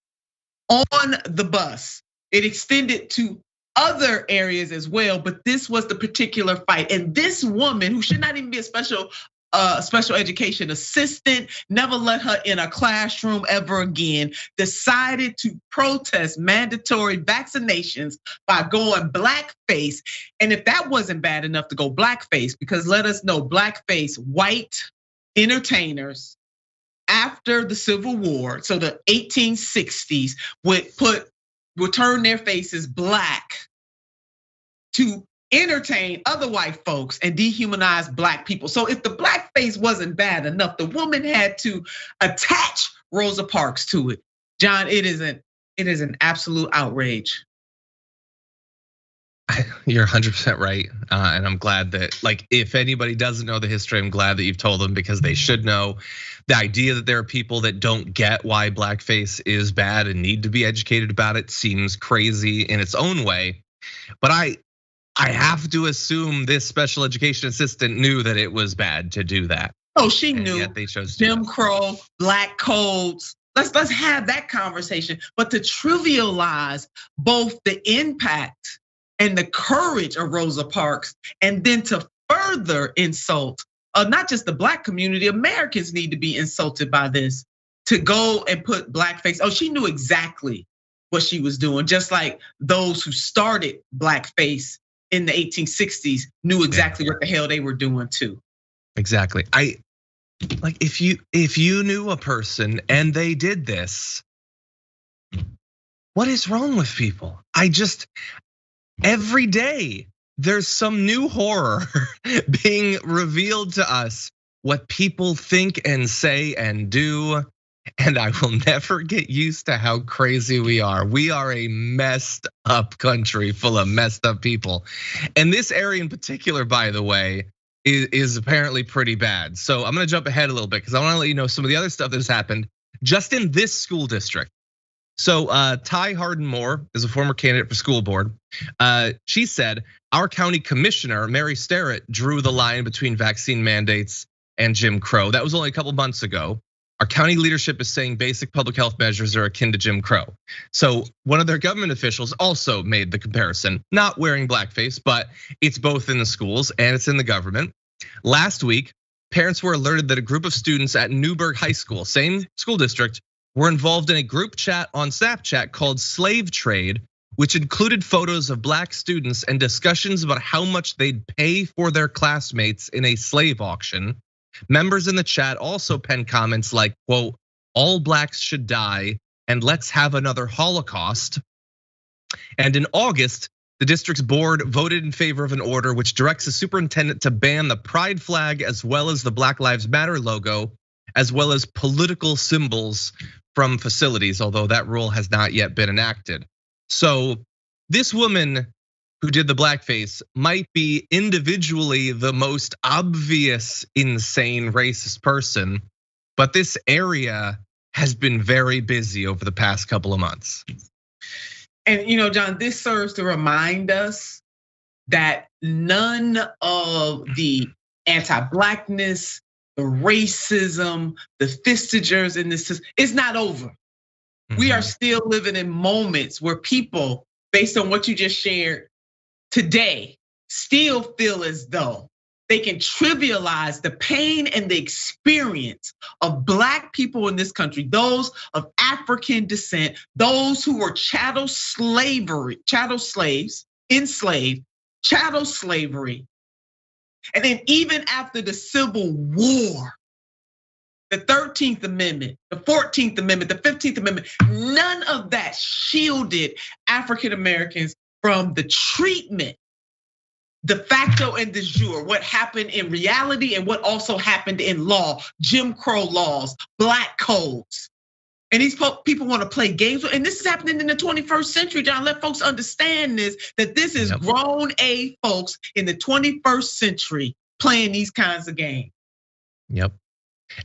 on the bus. It extended to other areas as well, but this was the particular fight. And this woman, who should not even be a special education assistant, never let her in a classroom ever again, decided to protest mandatory vaccinations by going blackface. And if that wasn't bad enough to go blackface, because let us know, blackface, white entertainers after the Civil War, so the 1860s, would turn their faces black to entertain other white folks and dehumanize Black people. So if the blackface wasn't bad enough, the woman had to attach Rosa Parks to it. John, it is an absolute outrage. You're 100% right, and I'm glad that, like, if anybody doesn't know the history, I'm glad that you've told them, because they should know. The idea that there are people that don't get why blackface is bad and need to be educated about it seems crazy in its own way. But I have to assume this special education assistant knew that it was bad to do that. Oh, she and knew. Yet they chose to do Jim that. Crow, black codes. Let's have that conversation. But to trivialize both the impact and the courage of Rosa Parks, and then to further insult not just the black community, Americans need to be insulted by this. To go and put blackface. Oh, she knew exactly what she was doing, just like those who started blackface in the 1860s knew exactly what the hell they were doing too. Exactly. Like if you knew a person and they did this, what is wrong with people? Every day there's some new horror being revealed to us, what people think and say and do. And I will never get used to how crazy we are. We are a messed up country full of messed up people. And this area in particular, by the way, is apparently pretty bad. So I'm gonna jump ahead a little bit because I wanna let you know some of the other stuff that has happened just in this school district. So Ty Hardin-Moore is a former candidate for school board. She said, our county commissioner, Mary Starrett, drew the line between vaccine mandates and Jim Crow. That was only a couple months ago. Our county leadership is saying basic public health measures are akin to Jim Crow. So one of their government officials also made the comparison, not wearing blackface, but it's both in the schools and it's in the government. Last week, parents were alerted that a group of students at Newburgh High School, same school district, were involved in a group chat on Snapchat called Slave Trade, which included photos of black students and discussions about how much they'd pay for their classmates in a slave auction. Members in the chat also penned comments like, quote, all blacks should die and let's have another Holocaust. And in August, the district's board voted in favor of an order which directs the superintendent to ban the pride flag as well as the Black Lives Matter logo, as well as political symbols from facilities, although that rule has not yet been enacted. So this woman who did the blackface might be individually the most obvious insane racist person, but this area has been very busy over the past couple of months. And John, this serves to remind us that none of the anti-blackness, the racism, the fistagers in this is not over. We are still living in moments where people, based on what you just shared today, still feel as though they can trivialize the pain and the experience of black people in this country, those of African descent, those who were chattel slaves, enslaved, chattel slavery. And then even after the Civil War, the 13th Amendment, the 14th Amendment, the 15th Amendment, none of that shielded African Americans from the treatment, de facto and de jure, what happened in reality and what also happened in law, Jim Crow laws, black codes. And these people want to play games, and this is happening in the 21st century, John. Let folks understand this, that this is grown A folks in the 21st century playing these kinds of games. Yep.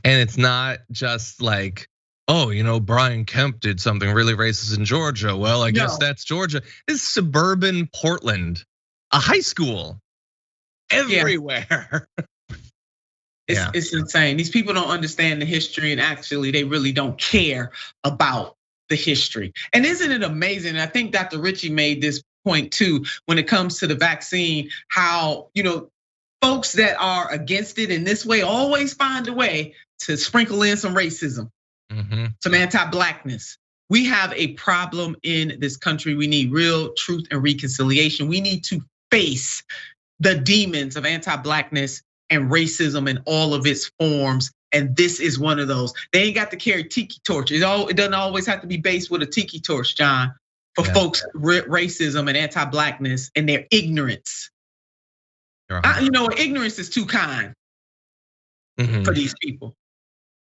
And it's not just like, oh, Brian Kemp did something really racist in Georgia. Well, I guess that's Georgia. This is suburban Portland, a high school everywhere. It's insane. These people don't understand the history, and actually they really don't care about the history. And isn't it amazing? I think Dr. Ritchie made this point too, when it comes to the vaccine, how, folks that are against it in this way always find a way to sprinkle in some racism, some anti-blackness. We have a problem in this country. We need real truth and reconciliation. We need to face the demons of anti-blackness and racism in all of its forms. And this is one of those. They ain't got to carry tiki torches. It doesn't always have to be based with a tiki torch, John, for folks, racism and anti-blackness and their ignorance. Ignorance is too kind for these people.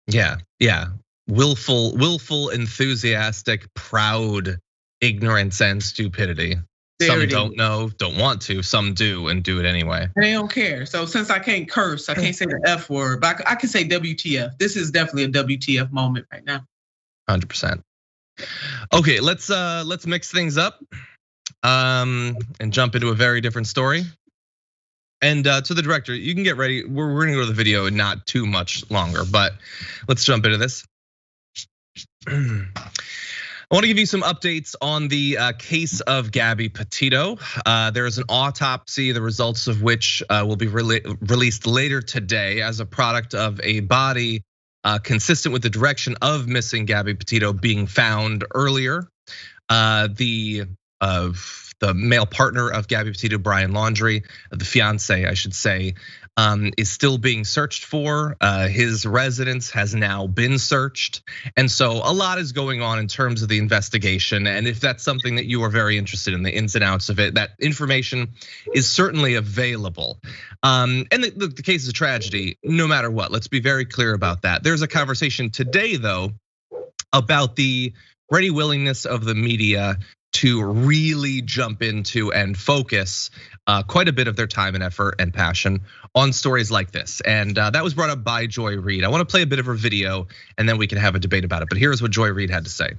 Yeah. Willful, enthusiastic, proud ignorance and stupidity. Some don't know, don't want to, some do and do it anyway. They don't care. So since I can't curse, I can't say the F word, but I can say WTF. This is definitely a WTF moment right now. 100%. Okay, let's mix things up and jump into a very different story. And to the director, you can get ready. We're gonna go to the video and not too much longer, but let's jump into this. I want to give you some updates on the case of Gabby Petito. There is an autopsy, the results of which will be released later today as a product of a body consistent with the direction of missing Gabby Petito being found earlier. The male partner of Gabby Petito, Brian Laundrie, the fiance, I should say, is still being searched for. His residence has now been searched. And so a lot is going on in terms of the investigation. And if that's something that you are very interested in, the ins and outs of it, that information is certainly available. And the case is a tragedy, no matter what. Let's be very clear about that. There's a conversation today, though, about the ready willingness of the media to really jump into and focus quite a bit of their time and effort and passion on stories like this. And that was brought up by Joy Reid. I want to play a bit of her video and then we can have a debate about it. But here's what Joy Reid had to say.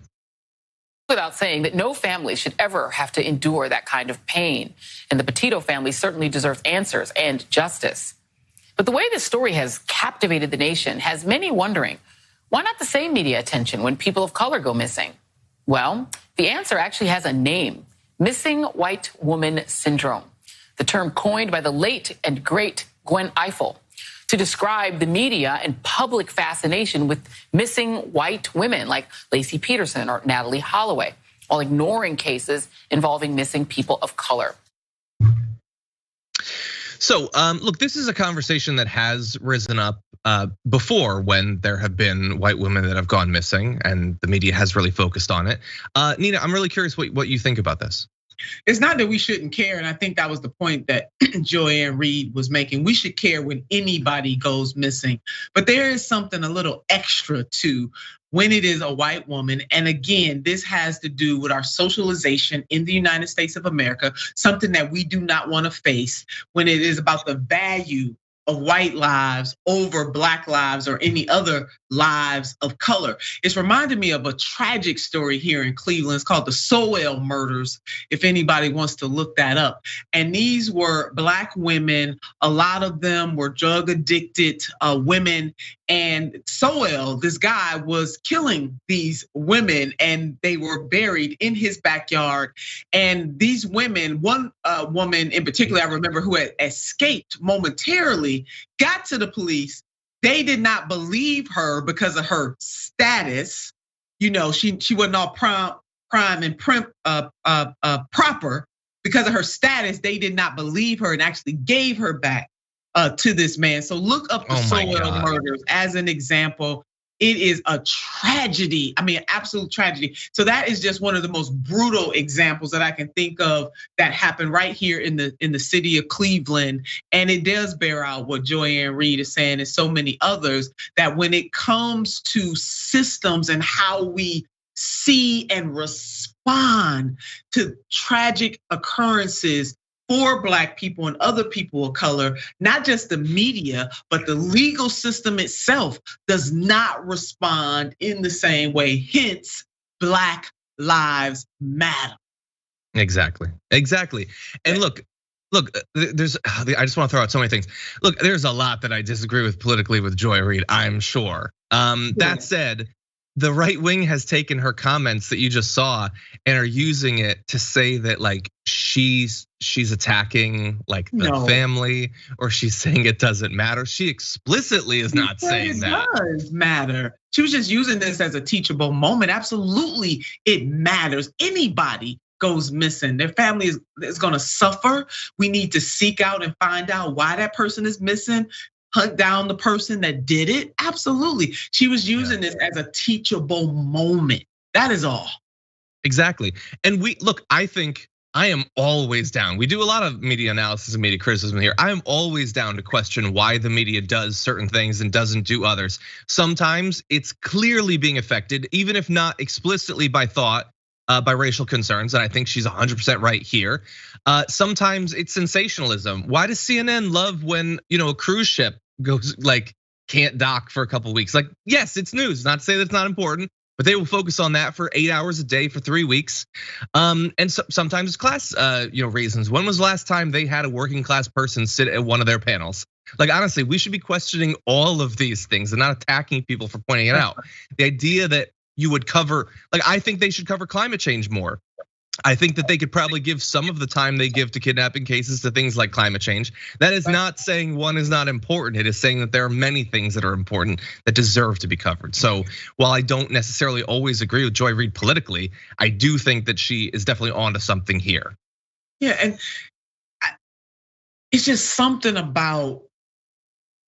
Without saying that no family should ever have to endure that kind of pain. And the Petito family certainly deserves answers and justice. But the way this story has captivated the nation has many wondering, why not the same media attention when people of color go missing? Well, the answer actually has a name: missing white woman syndrome. The term coined by the late and great Gwen Ifill to describe the media and public fascination with missing white women like Laci Peterson or Natalie Holloway, while ignoring cases involving missing people of color. So look, this is a conversation that has risen up before when there have been white women that have gone missing and the media has really focused on it. Nina, I'm really curious what you think about this. It's not that we shouldn't care, and I think that was the point that Joanne Reid was making. We should care when anybody goes missing, but there is something a little extra to when it is a white woman. And again, this has to do with our socialization in the United States of America, something that we do not want to face when it is about the value of white lives over black lives or any other lives of color. It's reminded me of a tragic story here in Cleveland. It's called the Sowell murders, if anybody wants to look that up. And these were black women. A lot of them were drug addicted women. And Sowell, this guy, was killing these women and they were buried in his backyard. And these women, one woman in particular, I remember, who had escaped momentarily, got to the police. They did not believe her because of her status. You know, she wasn't all prime and proper. Because of her status, they did not believe her and actually gave her back to this man. So look up the Sowell murders as an example. It is a tragedy. I mean, absolute tragedy. So that is just one of the most brutal examples that I can think of that happened right here in the city of Cleveland. And it does bear out what Joanne Reid is saying and so many others, that when it comes to systems and how we see and respond to tragic occurrences for black people and other people of color, not just the media, but the legal system itself does not respond in the same way. Hence, Black Lives Matter. Exactly. And look, there's, I just want to throw out so many things. Look, there's a lot that I disagree with politically with Joy Reid, I'm sure. That said, the right wing has taken her comments that you just saw and are using it to say that like she's attacking like the family, or she's saying it doesn't matter. She explicitly is not saying that. It does matter. She was just using this as a teachable moment. Absolutely, it matters. Anybody goes missing, their family is gonna suffer. We need to seek out and find out why that person is missing. Hunt down the person that did it. Absolutely. She was using this as a teachable moment. That is all. Exactly. And I think I am always down. We do a lot of media analysis and media criticism here. I am always down to question why the media does certain things and doesn't do others. Sometimes it's clearly being affected, even if not explicitly by thought, by racial concerns, and I think she's 100% right here. Sometimes it's sensationalism. Why does CNN love when a cruise ship goes like can't dock for a couple weeks? Like, yes, it's news. Not to say that's not important, But they will focus on that for 8 hours a day for 3 weeks. And sometimes it's class reasons. When was the last time they had a working class person sit at one of their panels? Like, honestly, we should be questioning all of these things and not attacking people for pointing it out. The idea that you would cover, like, I think they should cover climate change more. I think that they could probably give some of the time they give to kidnapping cases to things like climate change. That is not saying one is not important. It is saying that there are many things that are important that deserve to be covered. So while I don't necessarily always agree with Joy Reid politically, I do think that she is definitely onto something here. Yeah, and it's just something about,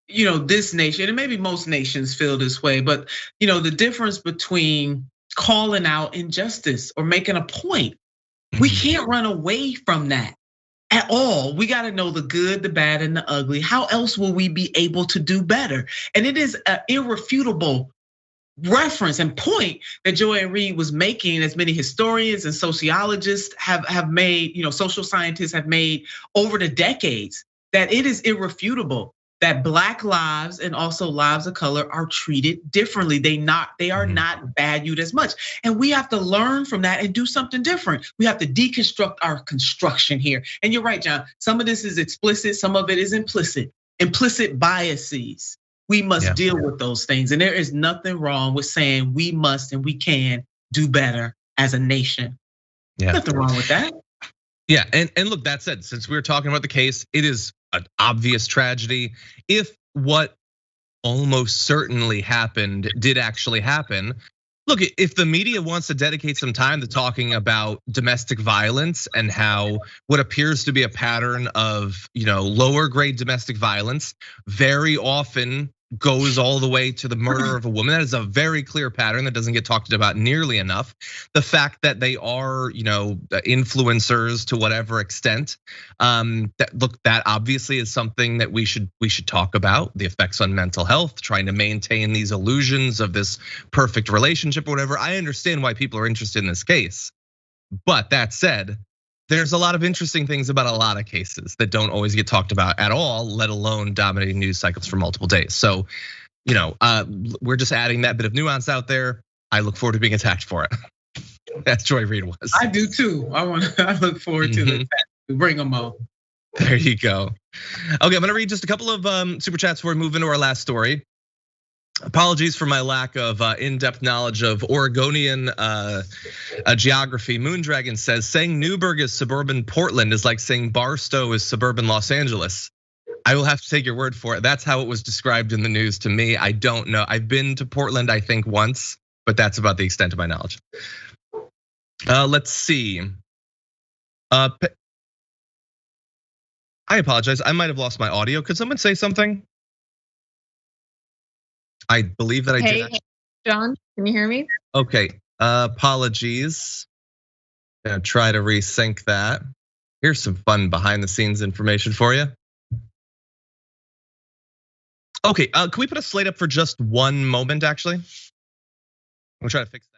this nation, and maybe most nations feel this way, but the difference between calling out injustice or making a point. We can't run away from that at all. We got to know the good, the bad, and the ugly. How else will we be able to do better? And it is an irrefutable reference and point that Joy Reid was making, as many historians and sociologists have made, social scientists have made over the decades, that it is irrefutable that Black lives and also lives of color are treated differently. They are not valued as much. And we have to learn from that and do something different. We have to deconstruct our construction here. And you're right, John, some of this is explicit, some of it is implicit biases. We must deal with those things. And there is nothing wrong with saying we must and we can do better as a nation. Nothing wrong with that. Yeah, and look, that said, since we were talking about the case, it is an obvious tragedy. If what almost certainly happened did actually happen, look, if the media wants to dedicate some time to talking about domestic violence and how what appears to be a pattern of, lower grade domestic violence very often goes all the way to the murder of a woman. That is a very clear pattern that doesn't get talked about nearly enough. The fact that they are, influencers to whatever extent, that obviously is something that we should talk about. The effects on mental health, trying to maintain these illusions of this perfect relationship or whatever. I understand why people are interested in this case, but that said, there's a lot of interesting things about a lot of cases that don't always get talked about at all, let alone dominating news cycles for multiple days. So, we're just adding that bit of nuance out there. I look forward to being attacked for it. That's Joy Reid was. I do too. I look forward to the attack. Bring them on. There you go. Okay, I'm gonna read just a couple of super chats before we move into our last story. Apologies for my lack of in-depth knowledge of Oregonian geography. Moondragon says, saying Newburgh is suburban Portland is like saying Barstow is suburban Los Angeles. I will have to take your word for it. That's how it was described in the news to me. I don't know. I've been to Portland, I think, once, but that's about the extent of my knowledge. Let's see. I apologize. I might have lost my audio. Could someone say something? I believe that I did. Hey, John, can you hear me? Okay, apologies. Gonna try to resync that. Here's some fun behind the scenes information for you. Okay, can we put a slate up for just one moment, actually? I'm gonna try to fix that.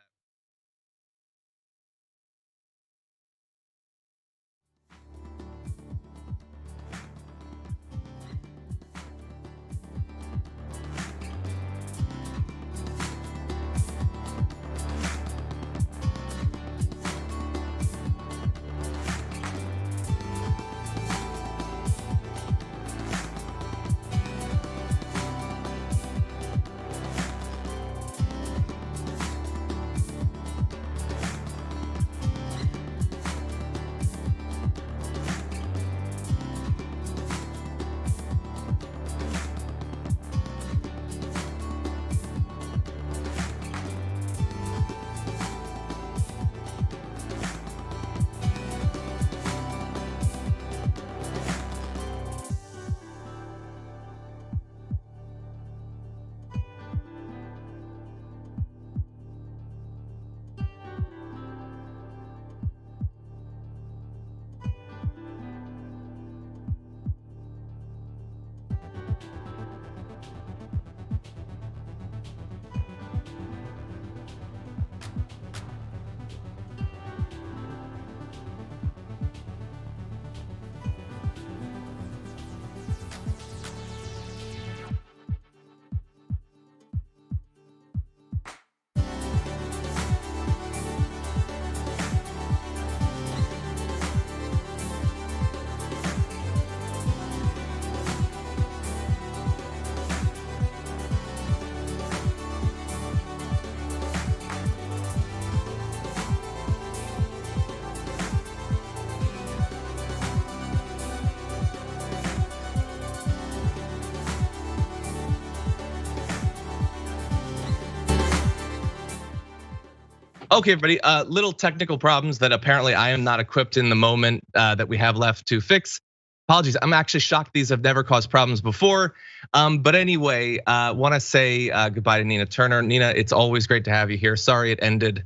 Okay, everybody, little technical problems that apparently I am not equipped in the moment that we have left to fix. Apologies, I'm actually shocked these have never caused problems before. But anyway, wanna say goodbye to Nina Turner. Nina, it's always great to have you here. Sorry it ended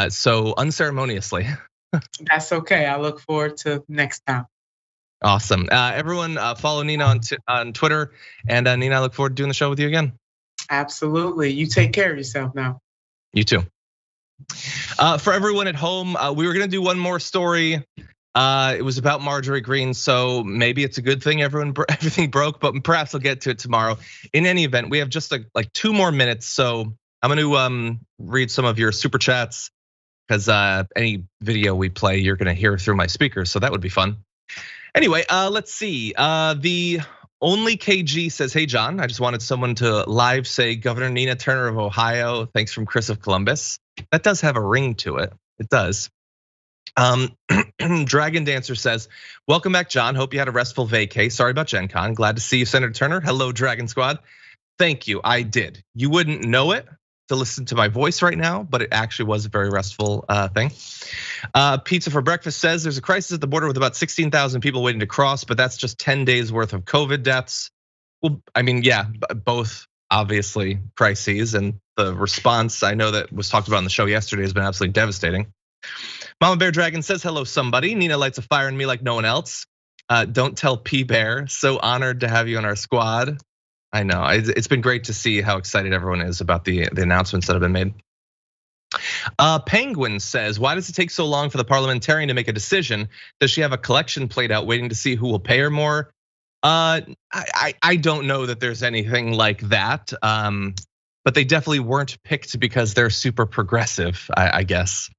so unceremoniously. That's okay, I look forward to next time. Awesome, everyone follow Nina on Twitter. And Nina, I look forward to doing the show with you again. Absolutely, you take care of yourself now. You too. For everyone at home, we were gonna do one more story. It was about Marjorie Greene, so maybe it's a good thing everything broke, but perhaps we'll get to it tomorrow. In any event, we have just like 2 more minutes, so I'm gonna read some of your super chats because any video we play, you're gonna hear through my speakers, so that would be fun. Anyway, let's see. The Only KG says, hey John, I just wanted someone to live say Governor Nina Turner of Ohio, thanks from Chris of Columbus. That does have a ring to it, it does. Dragon Dancer says, welcome back, John. Hope you had a restful vacay. Sorry about Gen Con. Glad to see you, Senator Turner. Hello, Dragon Squad. Thank you, I did. You wouldn't know it to listen to my voice right now, but it actually was a very restful thing. Pizza for Breakfast says, there's a crisis at the border with about 16,000 people waiting to cross, but that's just 10 days worth of COVID deaths. Well, I mean, yeah, both obviously crises, and the response I know that was talked about on the show yesterday has been absolutely devastating. Mama Bear Dragon says, hello somebody. Nina lights a fire in me like no one else. Don't tell P Bear, so honored to have you on our squad. I know, it's been great to see how excited everyone is about the announcements that have been made. Penguin says, why does it take so long for the parliamentarian to make a decision? Does she have a collection played out waiting to see who will pay her more? I don't know that there's anything like that, but they definitely weren't picked because they're super progressive, I guess.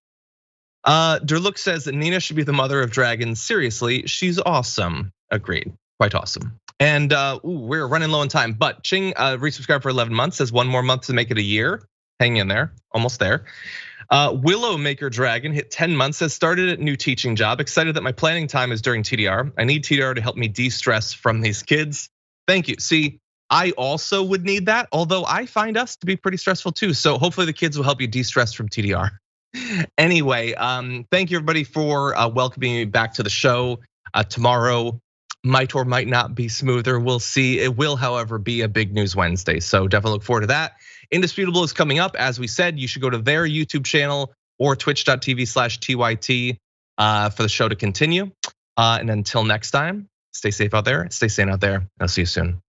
Derlook says that Nina should be the mother of dragons. Seriously, she's awesome. Agreed, quite awesome. And we're running low on time, but Ching resubscribed for 11 months, says 1 more month to make it a year. Hang in there, almost there. Willow Maker Dragon hit 10 months, says started a new teaching job. Excited that my planning time is during TDR. I need TDR to help me de-stress from these kids. Thank you. See, I also would need that, although I find us to be pretty stressful too. So hopefully the kids will help you de-stress from TDR. Anyway, thank you everybody for welcoming me back to the show. Tomorrow might or might not be smoother, we'll see. It will, however, be a big news Wednesday, so definitely look forward to that. Indisputable is coming up. As we said, you should go to their YouTube channel or twitch.tv/TYT for the show to continue. And until next time, stay safe out there, stay sane out there, and I'll see you soon.